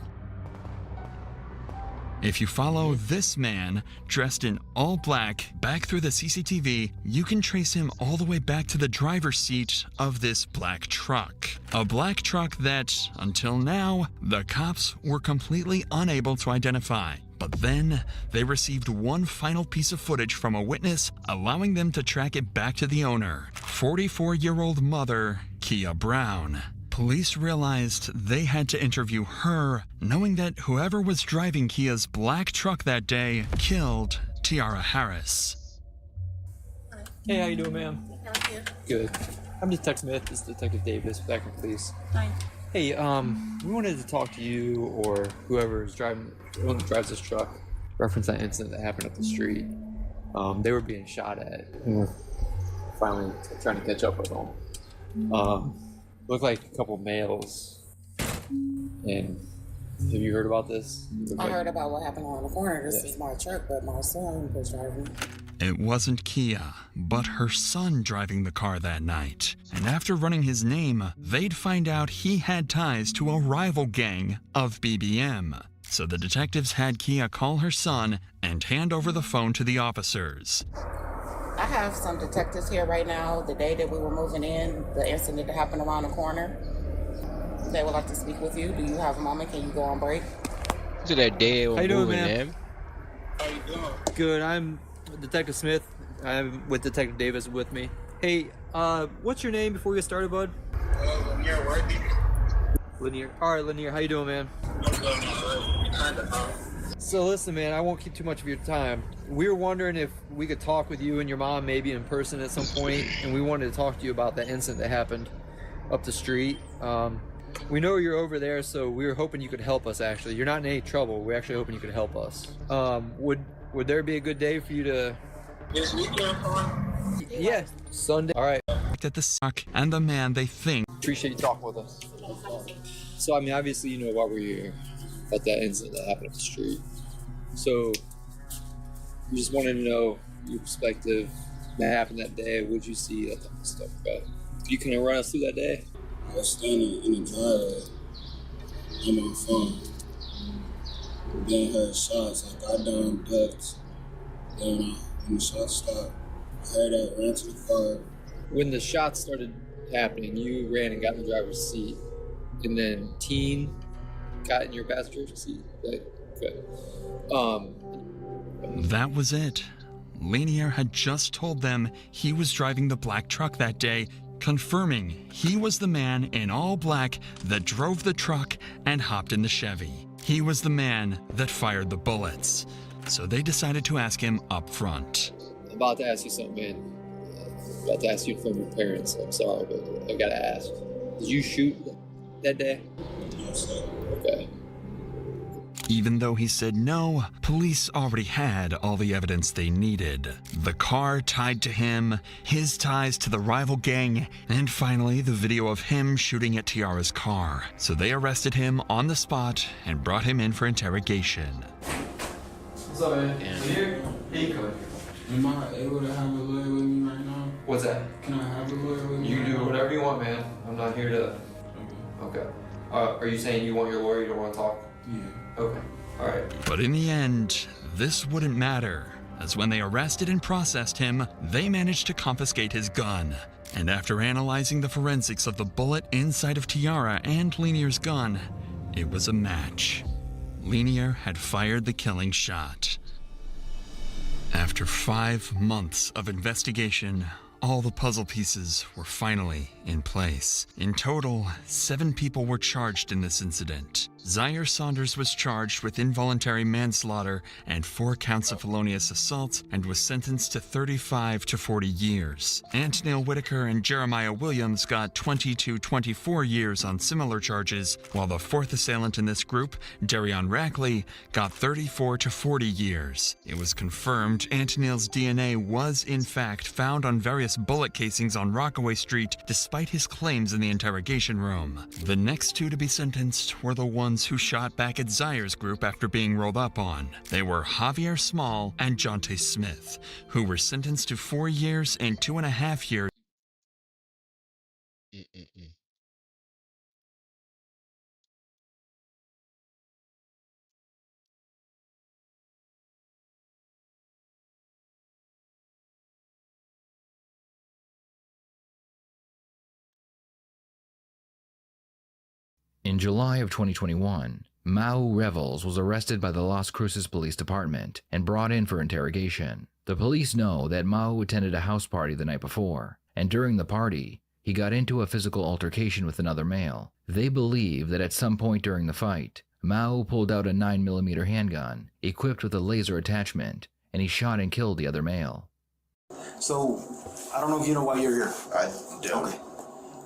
[SPEAKER 28] If you follow this man, dressed in all black, back through the CCTV, you can trace him all the way back to the driver's seat of this black truck. A black truck that, until now, the cops were completely unable to identify. But then, they received one final piece of footage from a witness, allowing them to track it back to the owner, 44-year-old mother, Kia Brown. Police realized they had to interview her, knowing that whoever was driving Kia's black truck that day killed Tiara Harris.
[SPEAKER 14] Hey, how you doing, ma'am?
[SPEAKER 11] How are you?
[SPEAKER 14] Good. I'm Detective Smith. This is Detective Davis with Akron Police.
[SPEAKER 11] Hi.
[SPEAKER 14] Hey, we wanted to talk to you or whoever is driving, the one that drives this truck, reference that incident that happened up the street. They were being shot at, and we're finally trying to catch up with them. Looked like a couple males. And have you heard about this?
[SPEAKER 15] I heard about what happened on the corner. This is my truck, but my son was driving.
[SPEAKER 28] It wasn't Kia, but her son driving the car that night. And after running his name, they'd find out he had ties to a rival gang of BBM. So the detectives had Kia call her son and hand over the phone to the officers.
[SPEAKER 15] I have some detectives here right now. The day that we were moving in, the incident that happened around the corner, they would like to speak with you. Do you have a moment? Can you go on break?
[SPEAKER 1] To that day we're moving in.
[SPEAKER 15] How you doing?
[SPEAKER 14] Good. I'm Detective Smith. I'm with Detective Davis with me. Hey, what's your name before we get started, bud?
[SPEAKER 15] Lanier Worthy.
[SPEAKER 14] Lanier. All right, Lanier. How you doing, man? So listen, man, I won't keep too much of your time. We were wondering if we could talk with you and your mom maybe in person at some point, and we wanted to talk to you about that incident that happened up the street. We know you're over there, so we were hoping you could help us, actually. You're not in any trouble. We're actually hoping you could help us. Would there be a good day for you to...
[SPEAKER 15] This weekend, fine?
[SPEAKER 14] Yeah, Sunday. All right.
[SPEAKER 28] At the suck and the man they think.
[SPEAKER 14] Appreciate you talking with us. So, I mean, obviously, you know why we're here. About that incident that happened up the street. So, we just wanted to know your perspective. That happened that day. What'd you see? That type of stuff. But you can run us through that day?
[SPEAKER 15] I was standing in the driveway on my phone. Then heard shots. I got down, ducked. Then when the shots stopped, I heard that, ran to the car.
[SPEAKER 14] When the shots started happening, you ran and got in the driver's seat. And then Teen
[SPEAKER 16] got in your passenger seat? Okay.
[SPEAKER 28] That was it. Lanier had just told them he was driving the black truck that day, confirming he was the man in all black that drove the truck and hopped in the Chevy. He was the man that fired the bullets. So they decided to ask him up front.
[SPEAKER 16] I'm about to ask you something, man. I'm about to ask you from your parents. I'm sorry, but I gotta ask. Did you shoot that day? Okay.
[SPEAKER 28] Even though he said no, police already had all the evidence they needed. The car tied to him, his ties to the rival gang, and finally the video of him shooting at Tiara's car. So they arrested him on the spot and brought him in for interrogation.
[SPEAKER 16] What's up, man? Here? Hey, come
[SPEAKER 17] Am I able to have a lawyer with me right now?
[SPEAKER 16] What's that?
[SPEAKER 17] Can I have a lawyer with me?
[SPEAKER 16] You can do whatever you want, man. I'm not here to... Okay. Are you saying you want your lawyer? You don't want to talk?
[SPEAKER 17] Yeah.
[SPEAKER 16] Okay. All right.
[SPEAKER 28] But in the end, this wouldn't matter, as when they arrested and processed him, they managed to confiscate his gun. And after analyzing the forensics of the bullet inside of Tiara and Lanier's gun, it was a match. Lanier had fired the killing shot. After 5 months of investigation, all the puzzle pieces were finally in place. In total, 7 people were charged in this incident. Zaire Saunders was charged with involuntary manslaughter and 4 counts of felonious assault and was sentenced to 35 to 40 years. Antonil Whitaker and Jeremiah Williams got 20 to 24 years on similar charges, while the 4th assailant in this group, Darion Rackley, got 34 to 40 years. It was confirmed Antonil's DNA was in fact found on various bullet casings on Rockaway Street, despite his claims in the interrogation room. The next 2 to be sentenced were the ones who shot back at Zaire's group after being rolled up on. They were Javier Small and Jonte Smith, who were sentenced to 4 years and 2.5 years.
[SPEAKER 18] In July of 2021, Mau Revels was arrested by the Las Cruces Police Department and brought in for interrogation. The police know that Mau attended a house party the night before, and during the party, he got into a physical altercation with another male. They believe that at some point during the fight, Mau pulled out a 9mm handgun, equipped with a laser attachment, and he shot and killed the other male.
[SPEAKER 19] So, I don't know if you know why you're here.
[SPEAKER 7] I don't.
[SPEAKER 19] Okay.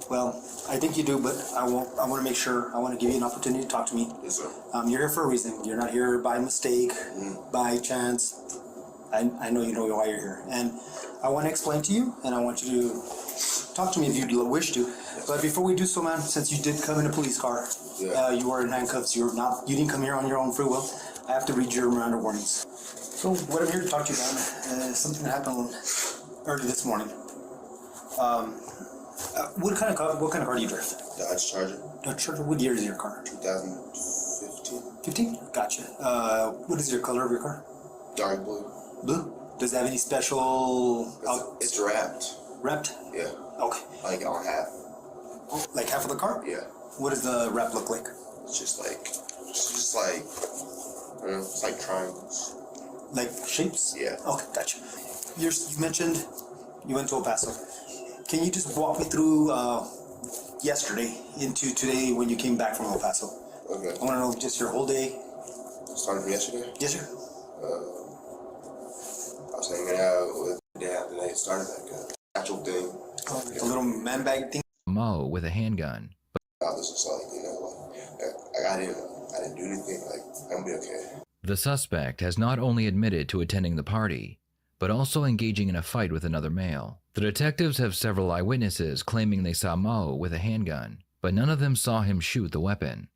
[SPEAKER 19] Well, I think you do, but I want to make sure. I want to give you an opportunity to talk to me.
[SPEAKER 7] Yes, sir.
[SPEAKER 19] You're here for a reason. You're not here by mistake, by chance. I know you know why you're here. And I want to explain to you, and I want you to talk to me if you wish to. Yes, but before we do so, man, since you did come in a police car, you were in handcuffs. You didn't come here on your own free will. I have to read your Miranda warnings. So what I'm here to talk to you about is something that happened early this morning. What kind of car do you drive?
[SPEAKER 7] Dodge Charger.
[SPEAKER 19] Dodge Charger. What year is your car?
[SPEAKER 7] 2015.
[SPEAKER 19] 15? Gotcha. What is your color of your car?
[SPEAKER 7] Dark blue.
[SPEAKER 19] Blue? Does it have any special...
[SPEAKER 7] It's wrapped.
[SPEAKER 19] Wrapped?
[SPEAKER 7] Yeah.
[SPEAKER 19] Okay.
[SPEAKER 7] Like on half.
[SPEAKER 19] Oh, like half of the car?
[SPEAKER 7] Yeah.
[SPEAKER 19] What does the wrap look like?
[SPEAKER 7] It's just like, I don't know, it's like triangles.
[SPEAKER 19] Like shapes?
[SPEAKER 7] Yeah.
[SPEAKER 19] Okay, gotcha. You mentioned you went to El Paso. Can you just walk me through yesterday into today when you came back from El Paso?
[SPEAKER 7] Okay.
[SPEAKER 19] I want to know just your whole day.
[SPEAKER 7] Starting from yesterday?
[SPEAKER 19] Yes, sir.
[SPEAKER 7] I was hanging out with the day after they started that actual thing.
[SPEAKER 19] The little man bag thing?
[SPEAKER 18] Mo with a handgun.
[SPEAKER 7] This was like, I didn't do anything, like, I'm gonna be okay.
[SPEAKER 18] The suspect has not only admitted to attending the party, but also engaging in a fight with another male. The detectives have several eyewitnesses claiming they saw Mo with a handgun, but none of them saw him shoot the weapon.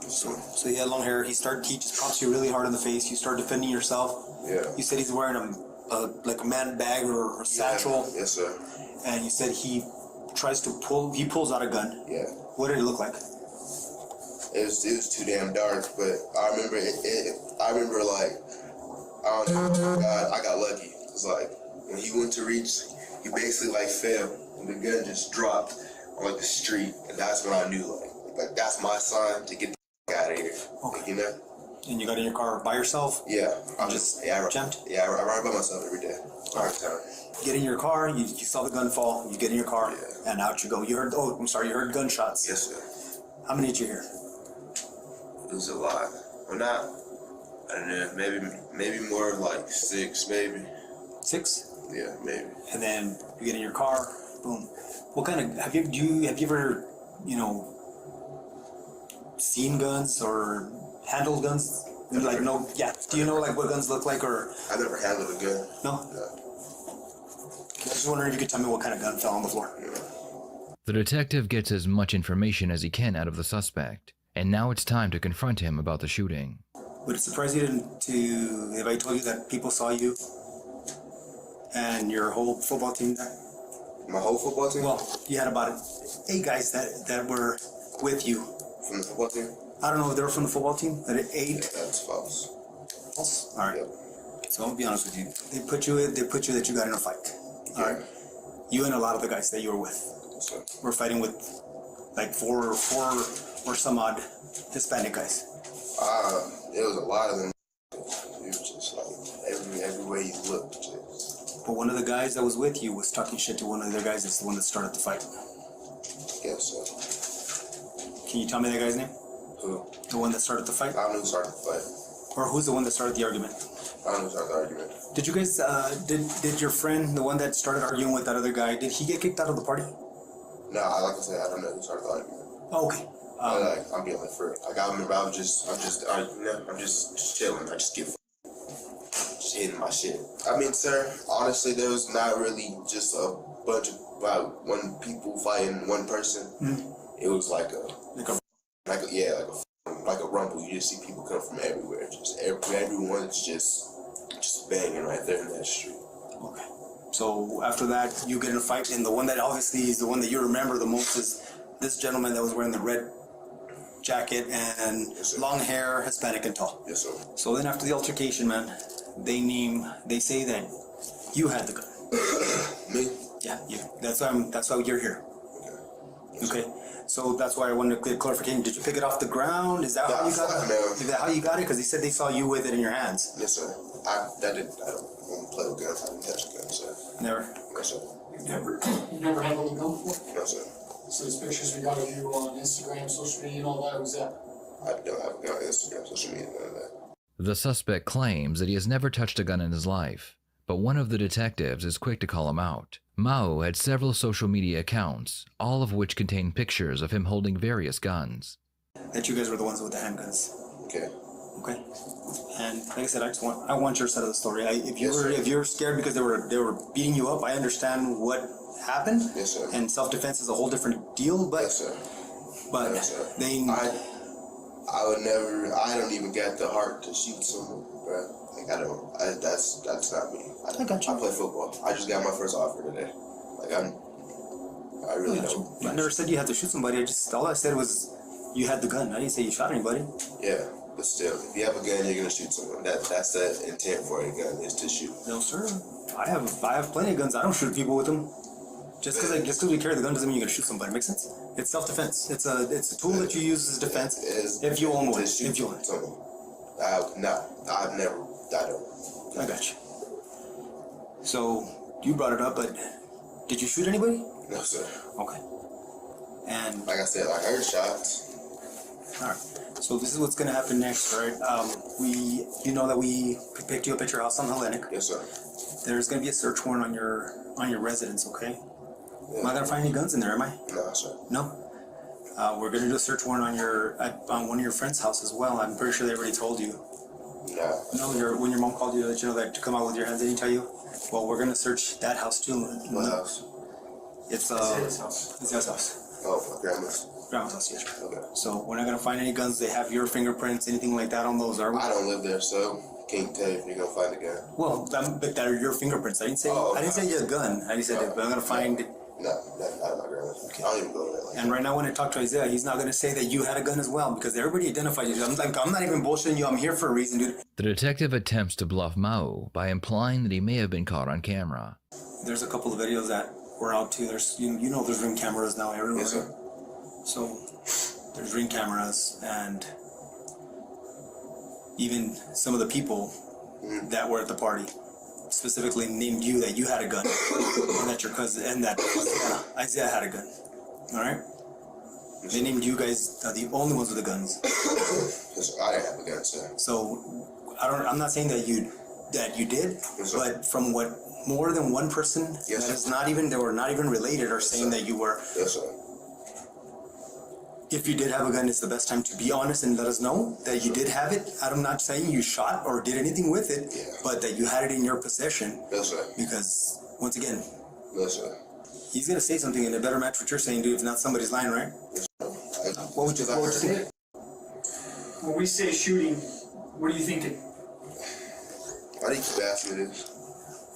[SPEAKER 19] So he had long hair. He just pops you really hard in the face. You start defending yourself.
[SPEAKER 7] Yeah.
[SPEAKER 19] You said he's wearing a man bag or a satchel.
[SPEAKER 7] Yeah. Yes, sir.
[SPEAKER 19] And you said he pulls out a gun.
[SPEAKER 7] Yeah.
[SPEAKER 19] What did it look like?
[SPEAKER 7] It was too damn dark, but I remember like, I don't know, I got lucky. It's like, when he went to reach, he basically like fell, and the gun just dropped on like the street, and that's when I knew like that's my sign to get out of here.
[SPEAKER 19] Okay.
[SPEAKER 7] You know?
[SPEAKER 19] And you got in your car by yourself?
[SPEAKER 7] Yeah.
[SPEAKER 19] I jumped?
[SPEAKER 7] Yeah, I ride by myself every day. All right, time.
[SPEAKER 19] Get in your car, you saw the gun fall, you get in your car, and out you go. You heard, you heard gunshots.
[SPEAKER 7] Yes, sir.
[SPEAKER 19] How many did you hear?
[SPEAKER 7] It was a lot. Well, not, I don't know, maybe more like 6, maybe.
[SPEAKER 19] 6?
[SPEAKER 7] Yeah, maybe.
[SPEAKER 19] And then you get in your car, boom. What kind of, have you ever, seen guns or handled guns? Like, no, yeah. Do you know like what guns look like, or?
[SPEAKER 7] I never handled a gun.
[SPEAKER 19] No? I was just wondering if you could tell me what kind of gun fell on the floor.
[SPEAKER 18] The detective gets as much information as he can out of the suspect, and now it's time to confront him about the shooting.
[SPEAKER 19] Would it surprise you if I told you that people saw you and your whole football team there?
[SPEAKER 7] My whole football team?
[SPEAKER 19] Well, you had about 8 guys that were with you.
[SPEAKER 7] From the football team?
[SPEAKER 19] I don't know if they were from the football team. That 8?
[SPEAKER 7] Yeah, that's false.
[SPEAKER 19] False? All right. Yep. So I'll be honest with you. They put you that you got in a fight. All right. You and a lot of the guys that you were with.
[SPEAKER 7] So,
[SPEAKER 19] we're fighting with like four or some odd Hispanic guys.
[SPEAKER 7] It was a lot of them. It was just like every way you looked. Just.
[SPEAKER 19] But one of the guys that was with you was talking shit to one of the other guys that's the one that started the fight.
[SPEAKER 7] Yes, sir.
[SPEAKER 19] Can you tell me that guy's name?
[SPEAKER 7] Who?
[SPEAKER 19] The one that started the fight?
[SPEAKER 7] I don't know who started the fight.
[SPEAKER 19] Or who's the one that started the argument?
[SPEAKER 7] I don't know who started the argument.
[SPEAKER 19] Did you guys, did your friend, the one that started arguing with that other guy, did he get kicked out of the party?
[SPEAKER 7] No, like I said, I don't know who started the argument.
[SPEAKER 19] Oh, okay.
[SPEAKER 7] I'm being like for like I remember I'm just chilling. I just just hitting my shit. I mean, sir, honestly, there was not really just a bunch of one people fighting one person.
[SPEAKER 19] Mm-hmm.
[SPEAKER 7] It was like a rumble. You just see people come from everywhere. Just everyone's just banging right there in that street.
[SPEAKER 19] Okay. So after that, you get in a fight, and the one that obviously is the one that you remember the most is this gentleman that was wearing the red jacket and long hair, Hispanic and tall.
[SPEAKER 7] Yes, sir.
[SPEAKER 19] So then after the altercation, man, they say that you had the gun.
[SPEAKER 7] Me?
[SPEAKER 19] Yeah, you. That's why you're here. Okay. So that's why I wanted to get clarification. Did you pick it off the ground? Is that how you got it? Is that how you got it? Because he said they saw you with it in your hands.
[SPEAKER 7] Yes, sir. I don't play with guns. I didn't touch a gun, sir.
[SPEAKER 19] Never?
[SPEAKER 7] Yes, sir.
[SPEAKER 5] You never handled a gun before?
[SPEAKER 7] No, sir.
[SPEAKER 5] So these pictures we got of you on Instagram, social media, and all that, was that?
[SPEAKER 7] I don't have a gun on Instagram, social media, none of that.
[SPEAKER 18] The suspect claims that he has never touched a gun in his life, but one of the detectives is quick to call him out. Mao had several social media accounts, all of which contain pictures of him holding various guns.
[SPEAKER 19] That you guys were the ones with the handguns.
[SPEAKER 7] Okay.
[SPEAKER 19] Okay. And like I said, I want your side of the story. If you're scared because they were beating you up, I understand what happened.
[SPEAKER 7] Yes, sir.
[SPEAKER 19] And self-defense is a whole different deal. But
[SPEAKER 7] yes, sir.
[SPEAKER 19] But
[SPEAKER 7] yes, sir.
[SPEAKER 19] I
[SPEAKER 7] would never. I don't even get the heart to shoot someone, bro. Like that's not me.
[SPEAKER 19] I got you.
[SPEAKER 7] I play football. I just got my first offer today. Like I really don't.
[SPEAKER 19] I never said you had to shoot somebody. All I said was you had the gun. I didn't say you shot anybody.
[SPEAKER 7] Yeah, but still, if you have a gun, you're gonna shoot someone. That's the intent for a gun, is to shoot.
[SPEAKER 19] No, sir. I have plenty of guns. I don't shoot people with them. Just because we carry the gun doesn't mean you're gonna shoot somebody. Makes sense? It's self-defense. It's a tool that you use as defense. If you own one. If you own it.
[SPEAKER 7] I've never. I don't.
[SPEAKER 19] I got you. So you brought it up, but did you shoot anybody?
[SPEAKER 7] No, sir.
[SPEAKER 19] Okay. And
[SPEAKER 7] like I said, I heard shots.
[SPEAKER 19] All right. So this is what's gonna happen next, right? You know that we picked you up at your house on Hellenic.
[SPEAKER 7] Yes, sir.
[SPEAKER 19] There's gonna be a search warrant on your residence, okay? Yeah. Am I gonna find any guns in there? Am I?
[SPEAKER 7] No, sir.
[SPEAKER 19] No. We're gonna do a search warrant on one of your friends' house as well. I'm pretty sure they already told you.
[SPEAKER 7] No.
[SPEAKER 19] No, when your mom called you, to come out with your hands, they didn't tell you? Well, we're gonna search that house too.
[SPEAKER 7] What house?
[SPEAKER 19] It's his house. It's his house.
[SPEAKER 7] Oh, my grandma's.
[SPEAKER 19] Grandma's house, yes.
[SPEAKER 7] Okay.
[SPEAKER 19] So we're not gonna find any guns. They have your fingerprints, anything like that on those, are we?
[SPEAKER 7] I don't live there, so can't tell you if you're gonna find a gun.
[SPEAKER 19] Well, but that are your fingerprints. I didn't say you had a gun. I just said I'm gonna find.
[SPEAKER 7] No, not my grandma's. Okay. I don't even go there.
[SPEAKER 19] And right now, when I talk to Isaiah, he's not gonna say that you had a gun as well because everybody identified you. I'm not even bullshitting you. I'm here for a reason, dude.
[SPEAKER 18] The detective attempts to bluff Mao by implying that he may have been caught on camera.
[SPEAKER 19] There's a couple of videos that were out too. There's there's Ring cameras now everywhere.
[SPEAKER 7] Yes, sir.
[SPEAKER 19] So there's Ring cameras, and even some of the people that were at the party specifically named you that you had a gun, and that your cousin and that Isaiah had a gun. All right. They named you guys the only ones with the guns.
[SPEAKER 15] I didn't have a gun, sir.
[SPEAKER 19] So I'm not saying that you did, but from what more than one person that is not even, they were not even related, are saying that you were.
[SPEAKER 15] Yes, sir.
[SPEAKER 19] If you did have a gun, it's the best time to be honest and let us know that you did have it. I'm not saying you shot or did anything with it, but that you had it in your possession.
[SPEAKER 15] Yes, sir.
[SPEAKER 19] Because once again,
[SPEAKER 15] yes, sir.
[SPEAKER 19] He's gonna say something and it better match what you're saying, dude. If not, somebody's lying, right?
[SPEAKER 15] Yes, sir.
[SPEAKER 19] What would you say?
[SPEAKER 4] When we say shooting, what are you thinking?
[SPEAKER 15] Why do you keep asking me this?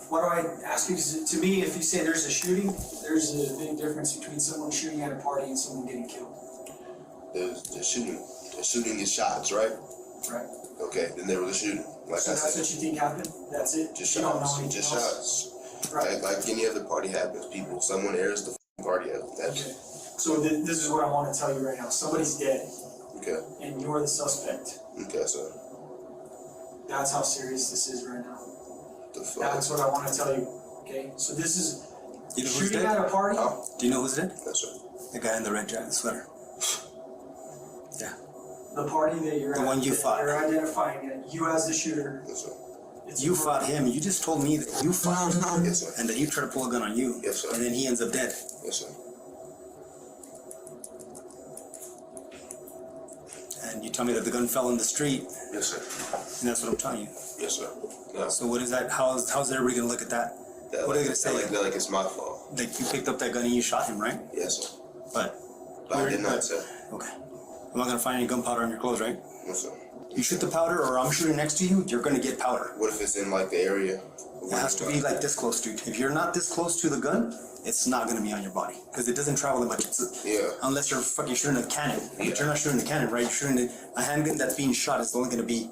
[SPEAKER 4] Why do I ask you? Because to me, if you say there's a shooting, there's a big difference between someone shooting at a party and someone getting killed.
[SPEAKER 15] The shooting is shots, right?
[SPEAKER 4] Right.
[SPEAKER 15] Okay, then there was a shooting. Like
[SPEAKER 4] so that's what you think happened? That's it?
[SPEAKER 15] Just
[SPEAKER 4] you
[SPEAKER 15] shots.
[SPEAKER 4] Don't know anything
[SPEAKER 15] Just
[SPEAKER 4] else?
[SPEAKER 15] shots.
[SPEAKER 4] Right.
[SPEAKER 15] Like any other party happens, people. Someone airs the party out. That's
[SPEAKER 4] okay. So this is what I want to tell you right now. Somebody's dead.
[SPEAKER 15] Okay.
[SPEAKER 4] And you're the suspect.
[SPEAKER 15] Okay, sir.
[SPEAKER 4] That's how serious this is right now.
[SPEAKER 15] The fuck?
[SPEAKER 4] That's what I want to tell you. Okay. So this is shooting
[SPEAKER 19] dead?
[SPEAKER 4] at a party.
[SPEAKER 19] Do you know who's dead?
[SPEAKER 15] Yes, sir.
[SPEAKER 19] The guy in the red jacket sweater. Yeah.
[SPEAKER 4] The party that you're
[SPEAKER 19] the one you fought.
[SPEAKER 4] You're identifying it. You as the shooter.
[SPEAKER 15] Yes, sir.
[SPEAKER 19] You fought him. You just told me that you fought him.
[SPEAKER 15] Yes, sir.
[SPEAKER 19] And that you tried to pull a gun on you.
[SPEAKER 15] Yes, sir.
[SPEAKER 19] And then he ends up dead.
[SPEAKER 15] Yes, sir.
[SPEAKER 19] And you tell me that the gun fell in the street.
[SPEAKER 15] Yes, sir.
[SPEAKER 19] And that's what I'm telling you.
[SPEAKER 15] Yes, sir. No.
[SPEAKER 19] So what is that? How's everybody gonna look at that? What are they gonna say?
[SPEAKER 15] Like it's my fault.
[SPEAKER 19] Like you picked up that gun and you shot him, right?
[SPEAKER 15] Yes, sir.
[SPEAKER 19] But
[SPEAKER 15] I did not, sir.
[SPEAKER 19] Okay. I'm not gonna find any gunpowder on your clothes, right?
[SPEAKER 15] Yes, sir.
[SPEAKER 19] You shoot the powder, or I'm shooting next to you, you're gonna get powder.
[SPEAKER 15] What if it's in like the area?
[SPEAKER 19] It has to be like this close, dude. If you're not this close to the gun, it's not gonna be on your body because it doesn't travel that much. Unless you're fucking shooting a cannon.
[SPEAKER 15] Yeah.
[SPEAKER 19] But you're not shooting a cannon, right? You're shooting a handgun that's being shot. It's only gonna be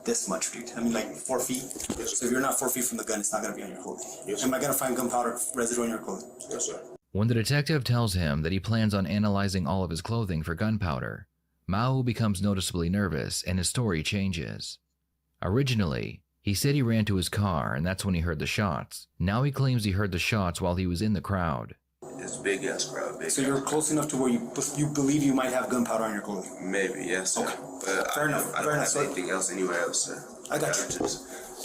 [SPEAKER 19] this much, dude. I mean, like 4 feet.
[SPEAKER 15] Yes,
[SPEAKER 19] so if you're not 4 feet from the gun, it's not gonna be on your clothing.
[SPEAKER 15] Yes,
[SPEAKER 19] Am I gonna find gunpowder residue on your clothing?
[SPEAKER 15] Yes, sir.
[SPEAKER 18] When the detective tells him that he plans on analyzing all of his clothing for gunpowder, Mao becomes noticeably nervous and his story changes. Originally, he said he ran to his car and that's when he heard the shots. Now he claims he heard the shots while he was in the crowd.
[SPEAKER 15] It's big ass crowd.
[SPEAKER 19] So you're close enough to where you believe you might have gunpowder on your clothing?
[SPEAKER 15] Maybe, yes, sir.
[SPEAKER 19] Okay.
[SPEAKER 15] But
[SPEAKER 19] Fair enough.
[SPEAKER 15] I don't have anything else anywhere else, sir.
[SPEAKER 19] I got you.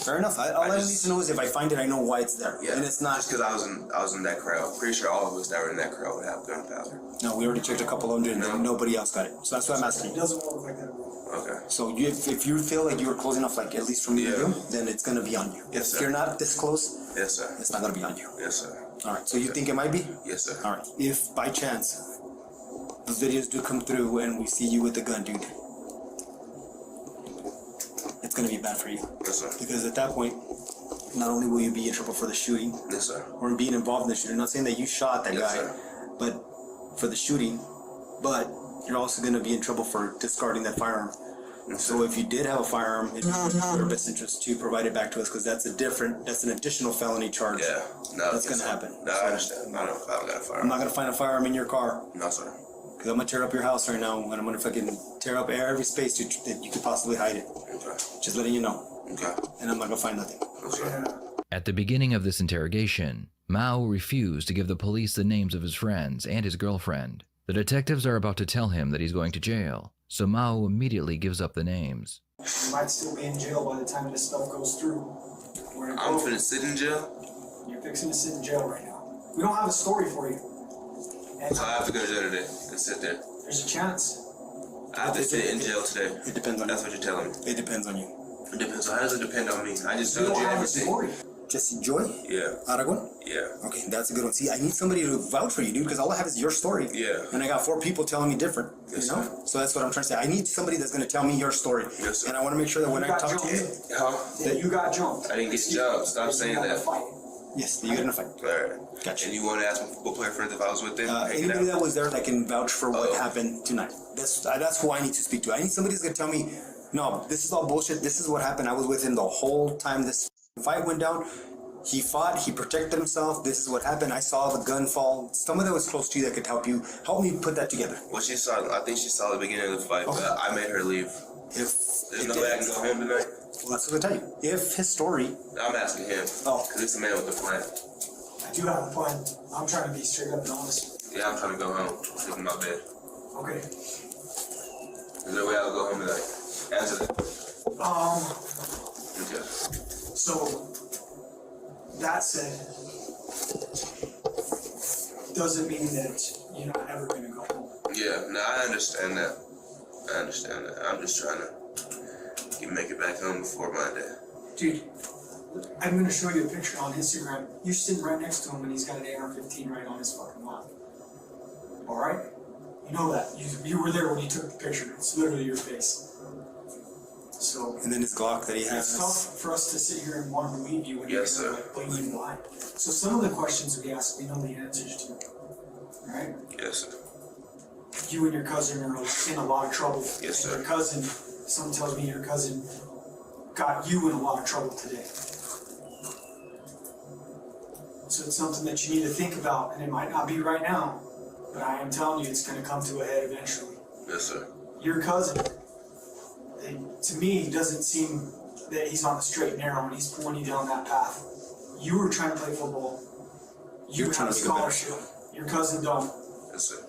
[SPEAKER 19] Fair enough. All I need to know is if I find it, I know why it's there.
[SPEAKER 15] Yeah,
[SPEAKER 19] and it's not
[SPEAKER 15] just because I was in that crowd. Pretty sure all of us that were in that crowd would have gunpowder.
[SPEAKER 19] No, we already checked a couple of them, and nobody else got it. So that's why I'm asking.
[SPEAKER 4] It doesn't work like that.
[SPEAKER 15] Okay.
[SPEAKER 19] So if you feel like you were close enough, like at least from the room, then it's gonna be on you.
[SPEAKER 15] Yes, sir.
[SPEAKER 19] If you're not this close,
[SPEAKER 15] yes, sir,
[SPEAKER 19] it's not gonna be on you.
[SPEAKER 15] Yes, sir.
[SPEAKER 19] All right. So you think it might be?
[SPEAKER 15] Yes, sir.
[SPEAKER 19] All right. If by chance those videos do come through and we see you with the gun, dude, it's gonna be bad for you.
[SPEAKER 15] Yes, sir.
[SPEAKER 19] Because at that point, not only will you be in trouble for the shooting,
[SPEAKER 15] yes, sir,
[SPEAKER 19] or being involved in the shooting. Not saying that you shot that guy,
[SPEAKER 15] sir,
[SPEAKER 19] but for the shooting, but you're also going to be in trouble for discarding that firearm. So if you did have a firearm, it's in our best interest to provide it back to us because that's an additional felony charge.
[SPEAKER 15] Yeah, no,
[SPEAKER 19] that's going to happen.
[SPEAKER 15] No, I understand. I don't got a firearm.
[SPEAKER 19] I'm not going to find a firearm in your car.
[SPEAKER 15] No, sir.
[SPEAKER 19] Because I'm going to tear up your house right now, and I'm going to fucking tear up every space that you could possibly hide it.
[SPEAKER 15] Okay.
[SPEAKER 19] Just letting you know.
[SPEAKER 15] Okay.
[SPEAKER 19] And I'm not going to find nothing.
[SPEAKER 15] Okay.
[SPEAKER 18] At the beginning of this interrogation, Mao refused to give the police the names of his friends and his girlfriend. The detectives are about to tell him that he's going to jail, so Mao immediately gives up the names.
[SPEAKER 4] You might still be in jail by the time this stuff goes through.
[SPEAKER 15] I'm finna sit in jail?
[SPEAKER 4] You're fixing to sit in jail right now. We don't have a story for you. And
[SPEAKER 15] so I have to go to jail today and sit there?
[SPEAKER 4] There's a chance.
[SPEAKER 15] I have to sit in jail today?
[SPEAKER 19] It depends on
[SPEAKER 15] you. That's what you're telling me?
[SPEAKER 19] It depends on you.
[SPEAKER 15] It depends. So how does it depend on me? I just told you everything.
[SPEAKER 19] Jesse Joy?
[SPEAKER 15] Yeah.
[SPEAKER 19] Aragon?
[SPEAKER 15] Yeah.
[SPEAKER 19] Okay, that's a good one. See, I need somebody to vouch for you, dude, because all I have is your story.
[SPEAKER 15] Yeah.
[SPEAKER 19] And I got 4 people telling me different.
[SPEAKER 15] Yes,
[SPEAKER 19] you know?
[SPEAKER 15] sir.
[SPEAKER 19] So that's what I'm trying to say. I need somebody that's going to tell me your story.
[SPEAKER 15] Yes, sir.
[SPEAKER 19] And I want to make sure that when I talk to you...
[SPEAKER 4] That you got jumped.
[SPEAKER 15] I didn't get jumped. Stop saying that.
[SPEAKER 19] Yes, you got in a fight.
[SPEAKER 15] All right.
[SPEAKER 19] Gotcha.
[SPEAKER 15] And you want to ask my football player friends if I was with them?
[SPEAKER 19] Anybody that was there that can vouch for what happened tonight. That's who I need to speak to. I need somebody that's going to tell me, no, this is all bullshit. This is what happened. I was with him the whole time this fight went down. He fought. He protected himself. This is what happened. I saw the gun fall. Someone that was close to you that could help me put that together.
[SPEAKER 15] Well, she saw. I think she saw the beginning of the fight, but I made her leave.
[SPEAKER 7] There's no way I can go home tonight.
[SPEAKER 19] Well, that's what I tell you. If his story.
[SPEAKER 7] I'm asking him.
[SPEAKER 19] Oh.
[SPEAKER 7] Because it's a man with a plan.
[SPEAKER 4] I do have a plan. I'm trying to be straight up and honest.
[SPEAKER 7] Yeah, I'm trying to go home. Sleep in my bed.
[SPEAKER 4] Okay.
[SPEAKER 7] There's no way I'll go home tonight. Answer that. Okay.
[SPEAKER 4] So, that said, doesn't mean that you're not ever gonna go home.
[SPEAKER 7] Yeah, no, I understand that. I'm just trying to make it back home before my dad.
[SPEAKER 4] Dude, I'm gonna show you a picture on Instagram. You're sitting right next to him and he's got an AR-15 right on his fucking lap. Alright? You know that. You were there when you took the picture. It's literally your face. So,
[SPEAKER 19] and then his Glock that he has.
[SPEAKER 4] It's tough for us to sit here and want to believe you when you're like blatantly lying. So some of the questions we ask, we know the answers to. Right?
[SPEAKER 7] Yes, sir.
[SPEAKER 4] You and your cousin are in a lot of trouble.
[SPEAKER 7] Yes, sir.
[SPEAKER 4] Your cousin, someone tells me your cousin got you in a lot of trouble today. So it's something that you need to think about, and it might not be right now, but I am telling you it's going to come to a head eventually.
[SPEAKER 7] Yes, sir.
[SPEAKER 4] Your cousin, to me, doesn't seem that he's on the straight and narrow and he's pulling you down that path. You were trying to play football. You have a scholarship. Your cousin don't.
[SPEAKER 7] Yes, sir.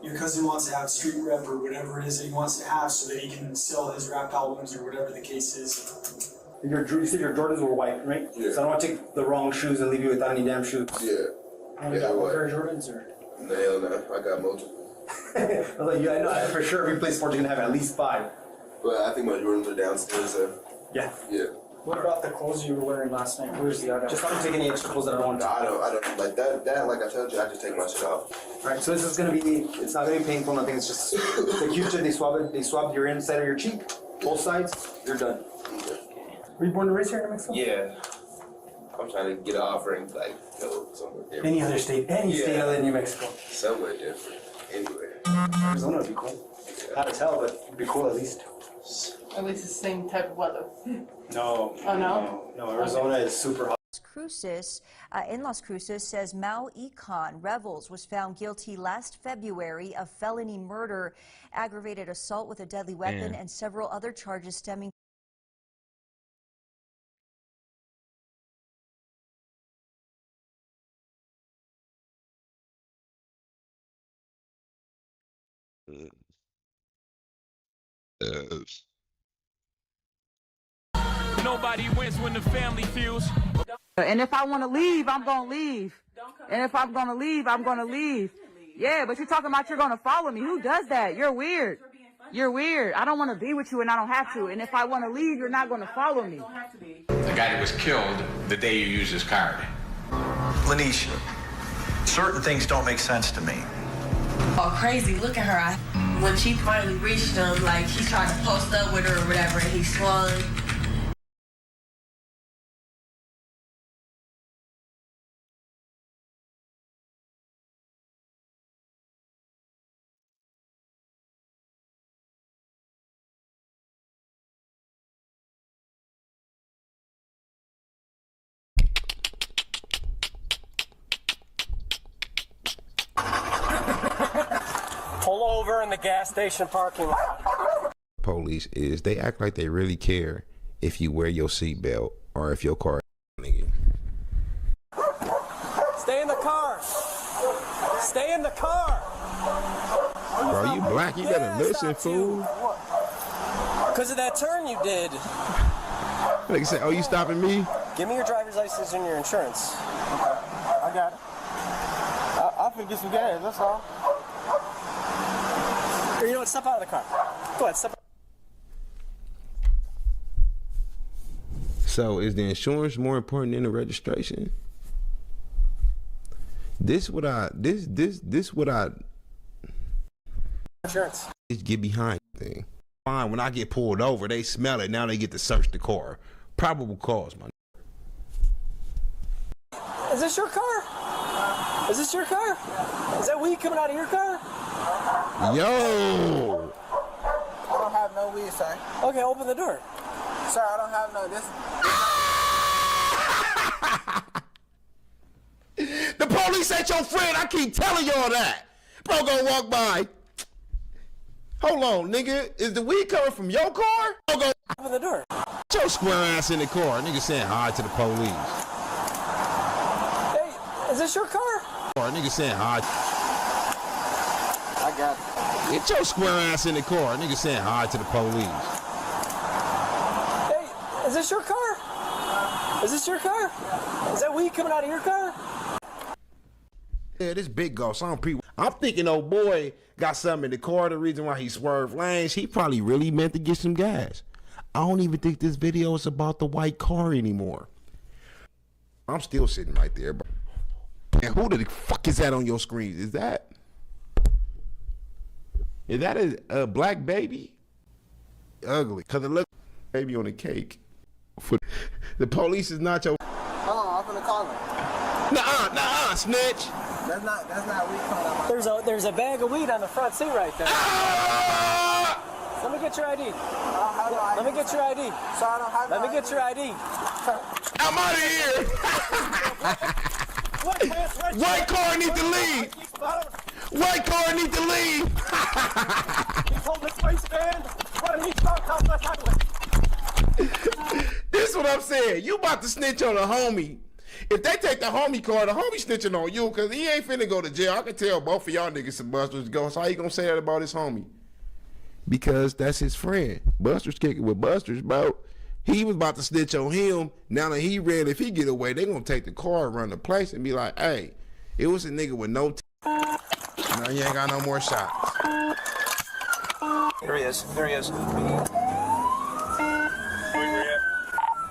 [SPEAKER 4] Your cousin wants to have street rep or whatever it is that he wants to have so that he can sell his rap albums or whatever the case is.
[SPEAKER 19] You said your Jordans were white, right?
[SPEAKER 7] Yeah.
[SPEAKER 19] So I don't want to take the wrong shoes and leave you without any damn shoes.
[SPEAKER 7] Yeah.
[SPEAKER 19] You got one pair of Jordans or?
[SPEAKER 7] No, hell no. I got multiple.
[SPEAKER 19] I was like, yeah, I know for sure every play sports you're gonna have at least 5.
[SPEAKER 7] But I think my Jordans are downstairs, so.
[SPEAKER 19] Yeah.
[SPEAKER 7] Yeah.
[SPEAKER 4] What about the clothes you were wearing last night? Where's the other?
[SPEAKER 19] Just don't take any extra clothes that I don't want to.
[SPEAKER 7] No, I don't like that, like I told you, I just take my shit off.
[SPEAKER 19] Alright, so this is gonna be, it's not gonna be painful, nothing, it's just the Q-tip, they swab your inside of your cheek, both sides, you're done.
[SPEAKER 7] Okay.
[SPEAKER 19] Were you born and raised here in New Mexico?
[SPEAKER 7] Yeah. I'm trying to get an offer and like go somewhere different.
[SPEAKER 19] Any other state, state other than New Mexico.
[SPEAKER 7] Somewhere different, anywhere.
[SPEAKER 19] Arizona would be cool. Hard to tell, but it'd be cool at least.
[SPEAKER 10] At least it's the same type of weather.
[SPEAKER 19] No.
[SPEAKER 10] Oh, no?
[SPEAKER 19] No, Arizona is super hot.
[SPEAKER 8] Cruces, in Las Cruces, says Mao Econ Revels was found guilty last February of felony murder, aggravated assault with a deadly weapon, and several other charges stemming.
[SPEAKER 20] Nobody wins when the family feels.
[SPEAKER 10] And if I want to leave, I'm going to leave. And if I'm going to leave, I'm going to leave. Yeah, but you're talking about you're going to follow me. Who does that? You're weird. You're weird. I don't want to be with you and I don't have to. And if I want to leave, you're not going to follow me.
[SPEAKER 20] The guy that was killed the day you used his card.
[SPEAKER 21] Lanisha, certain things don't make sense to me.
[SPEAKER 22] Oh, crazy. Look at her. When she finally reached him, like, he tried to post up with her or whatever, and he swung.
[SPEAKER 23] Pull over in the gas station parking lot.
[SPEAKER 24] Police is they act like they really care if you wear your seatbelt or if your car.
[SPEAKER 23] Stay in the car. Stay in the car.
[SPEAKER 24] Bro, you black, you gotta listen, fool.
[SPEAKER 23] Because of that turn you did.
[SPEAKER 24] Like you said, oh, you stopping me?
[SPEAKER 23] Give me your driver's license and your insurance. Okay, I got it. I'll get some gas, that's all. Or you know what, step out of the car. Go ahead, step out.
[SPEAKER 24] So is the insurance more important than the registration? This what I
[SPEAKER 23] Insurance.
[SPEAKER 24] get behind thing. Fine, when I get pulled over, they smell it. Now they get to search the car. Probable cause, man.
[SPEAKER 23] Is this your car? Is this your car? Is that weed coming out of your car?
[SPEAKER 24] Yo!
[SPEAKER 23] I don't have no weed, sir. Okay, open the door. Sir, I don't have no
[SPEAKER 24] The police ain't your friend. I keep telling y'all that. Bro, gonna walk by. Hold on, nigga. Is the weed coming from your car? Don't go
[SPEAKER 23] Open the door.
[SPEAKER 24] Get your square ass in the car. Nigga saying hi to the police.
[SPEAKER 23] Hey, is this your car?
[SPEAKER 24] Or nigga saying hi.
[SPEAKER 23] I got it.
[SPEAKER 24] Get your square ass in the car. Nigga saying hi to the police.
[SPEAKER 23] Hey, is this your car? Is this your car? Is that weed coming out of your car?
[SPEAKER 24] Yeah, this big ghost. I'm thinking old boy got something in the car. The reason why he swerved lanes, he probably really meant to get some gas. I don't even think this video is about the white car anymore. I'm still sitting right there, bro. And who the fuck is that on your screen? Is that a black baby? Ugly. Cause it looks like a baby on a cake. The police is not your.
[SPEAKER 23] Oh, I'm gonna call him.
[SPEAKER 24] Nuh-uh, snitch.
[SPEAKER 23] That's not weed coming out. There's a bag of weed on the front seat right there. Let me get your ID. Let me get your ID. Let me get your ID.
[SPEAKER 24] I'm out of here. White car need to leave. White car need to leave.
[SPEAKER 23] He's holding his waistband. Why didn't he stop the highway?
[SPEAKER 24] This is what I'm saying. You about to snitch on a homie. If they take the homie car, the homie snitching on you because he ain't finna go to jail. I can tell both of y'all niggas some busters go. So how you gonna say that about his homie? Because that's his friend. Buster's kicking with Busters, bro. He was about to snitch on him. Now that he ran, if he get away, they gonna take the car and run the place and be like, hey, it was a nigga with no now you ain't got no more shots.
[SPEAKER 23] There he is. There he is.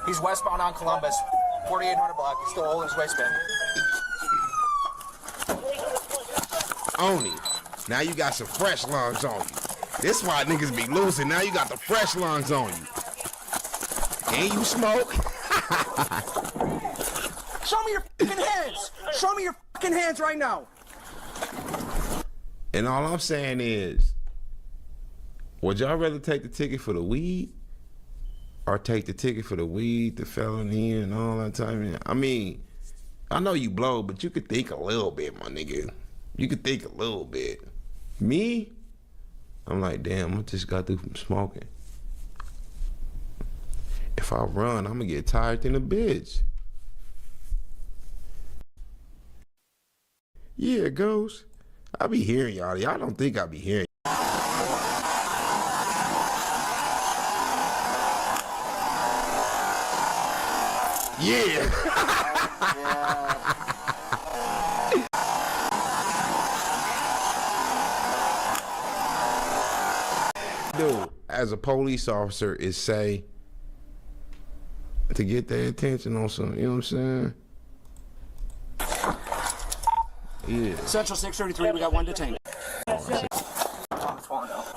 [SPEAKER 23] He's westbound on Columbus. 4800 block. He's still holding his waistband.
[SPEAKER 24] Oni, now you got some fresh lungs on you. This why niggas be losing. Now you got the fresh lungs on you. And you smoke.
[SPEAKER 23] Show me your fucking hands. Show me your fucking hands right now.
[SPEAKER 24] And all I'm saying is, would y'all rather take the ticket for the weed or take the ticket for the weed, the felony, and all that time? I mean, I know you blow, but you could think a little bit, my nigga. You could think a little bit. Me, I'm like, damn, I just got through from smoking. If I run, I'm gonna get tired than a bitch. Yeah, Ghost. I be hearing y'all. Y'all don't think I be hearing. Yeah. Dude, as a police officer, is say to get their attention on something. You know what I'm saying? Yeah.
[SPEAKER 23] Central 633, we got one detained.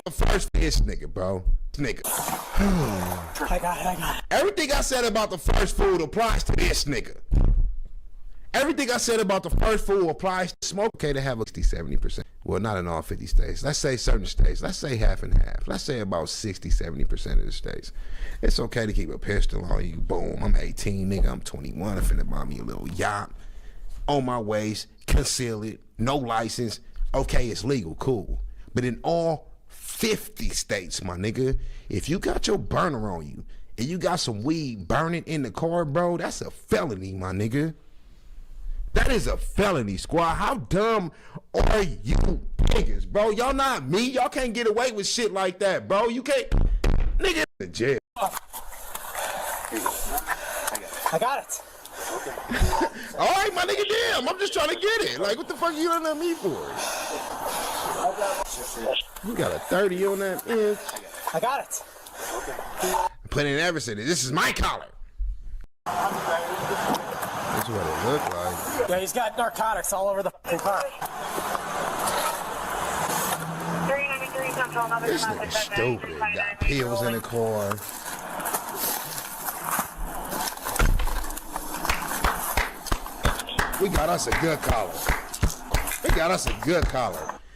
[SPEAKER 24] First, this nigga, bro. This nigga.
[SPEAKER 23] I got it.
[SPEAKER 24] Everything I said about the first food applies to this nigga. Everything I said about the first food applies to smoke. Okay, to have a 60-70%. Well, not in all 50 states. Let's say certain states. Let's say half and half. Let's say about 60-70% of the states. It's okay to keep a pistol on you. Boom, I'm 18, nigga. I'm 21. I'm finna buy me a little yacht. On my waist, conceal it, no license. Okay, it's legal, cool. But in all 50 states, my nigga, if you got your burner on you and you got some weed burning in the car, bro, that's a felony, my nigga. That is a felony, squad. How dumb are you niggas, bro? Y'all not me. Y'all can't get away with shit like that, bro. You can't, nigga, in jail.
[SPEAKER 23] I got it.
[SPEAKER 24] All right, my nigga, damn. I'm just trying to get it. Like, what the fuck you looking at me for? You got a 30 on that bitch.
[SPEAKER 23] I got it.
[SPEAKER 24] Put in Everson. This is my collar. That's what it looked like.
[SPEAKER 23] Yeah, he's got narcotics all over the fucking car.
[SPEAKER 24] This nigga stupid. Got pills in the car. We got us a good collar.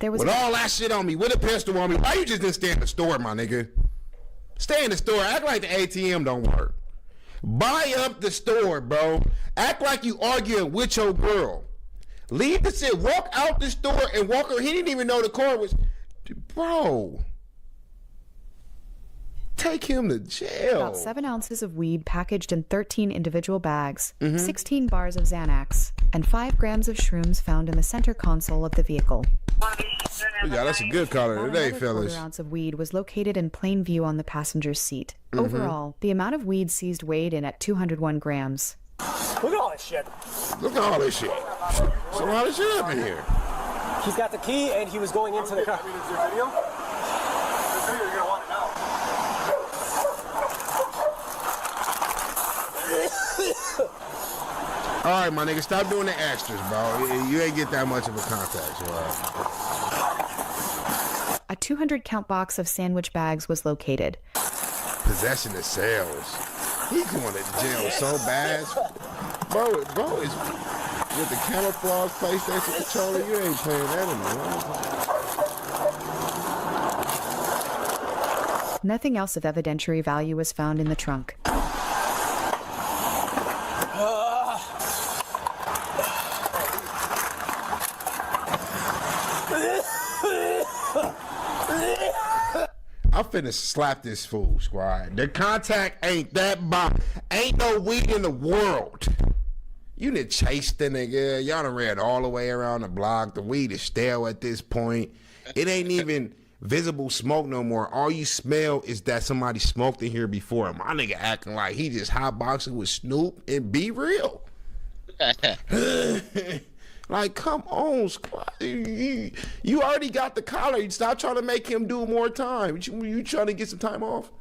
[SPEAKER 24] With all that shit on me, with a pistol on me, why you just didn't stay in the store, my nigga? Stay in the store. Act like the ATM don't work. Buy up the store, bro. Act like you arguing with your girl. Leave the shit. Walk out the store and walk her. He didn't even know the car was. Bro, Take him to jail.
[SPEAKER 3] About 7 ounces of weed packaged in 13 individual bags, 16 bars of Xanax, and 5 grams of shrooms found in the center console of the vehicle.
[SPEAKER 24] We got us a good caller today,
[SPEAKER 3] Another
[SPEAKER 24] fellas.
[SPEAKER 3] 1/4 ounce of weed was located in plain view on the passenger's seat. Overall, the amount of weed seized weighed in at 201 grams.
[SPEAKER 23] Look at all this shit.
[SPEAKER 24] Look at all this shit. So a lot of shit up in here.
[SPEAKER 23] He's got the key and he was going into the car.
[SPEAKER 24] All right, my nigga, stop doing the extras, bro. You ain't get that much of a contact,
[SPEAKER 3] A 200-count box of sandwich bags was located.
[SPEAKER 24] Possession of sales. He's going to jail so bad. Bro is with the camouflage PlayStation controller. You ain't playing that anymore.
[SPEAKER 3] Nothing else of evidentiary value was found in the trunk.
[SPEAKER 24] I'm finna slap this fool, squad. The contact ain't that bomb. Ain't no weed in the world. You done chased the nigga. Y'all done ran all the way around the block. The weed is stale at this point. It ain't even visible smoke no more. All you smell is that somebody smoked in here before. My nigga acting like he just hotboxing with Snoop and Be Real. Like, come on, squad. You already got the collar. Stop trying to make him do more time. You trying to get some time off?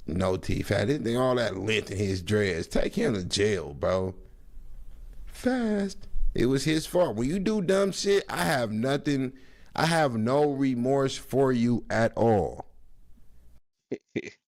[SPEAKER 24] No, T-Fat. All that lint in his dreads. Take him to jail, bro. Fast. It was his fault. When you do dumb shit, I have no remorse for you at all.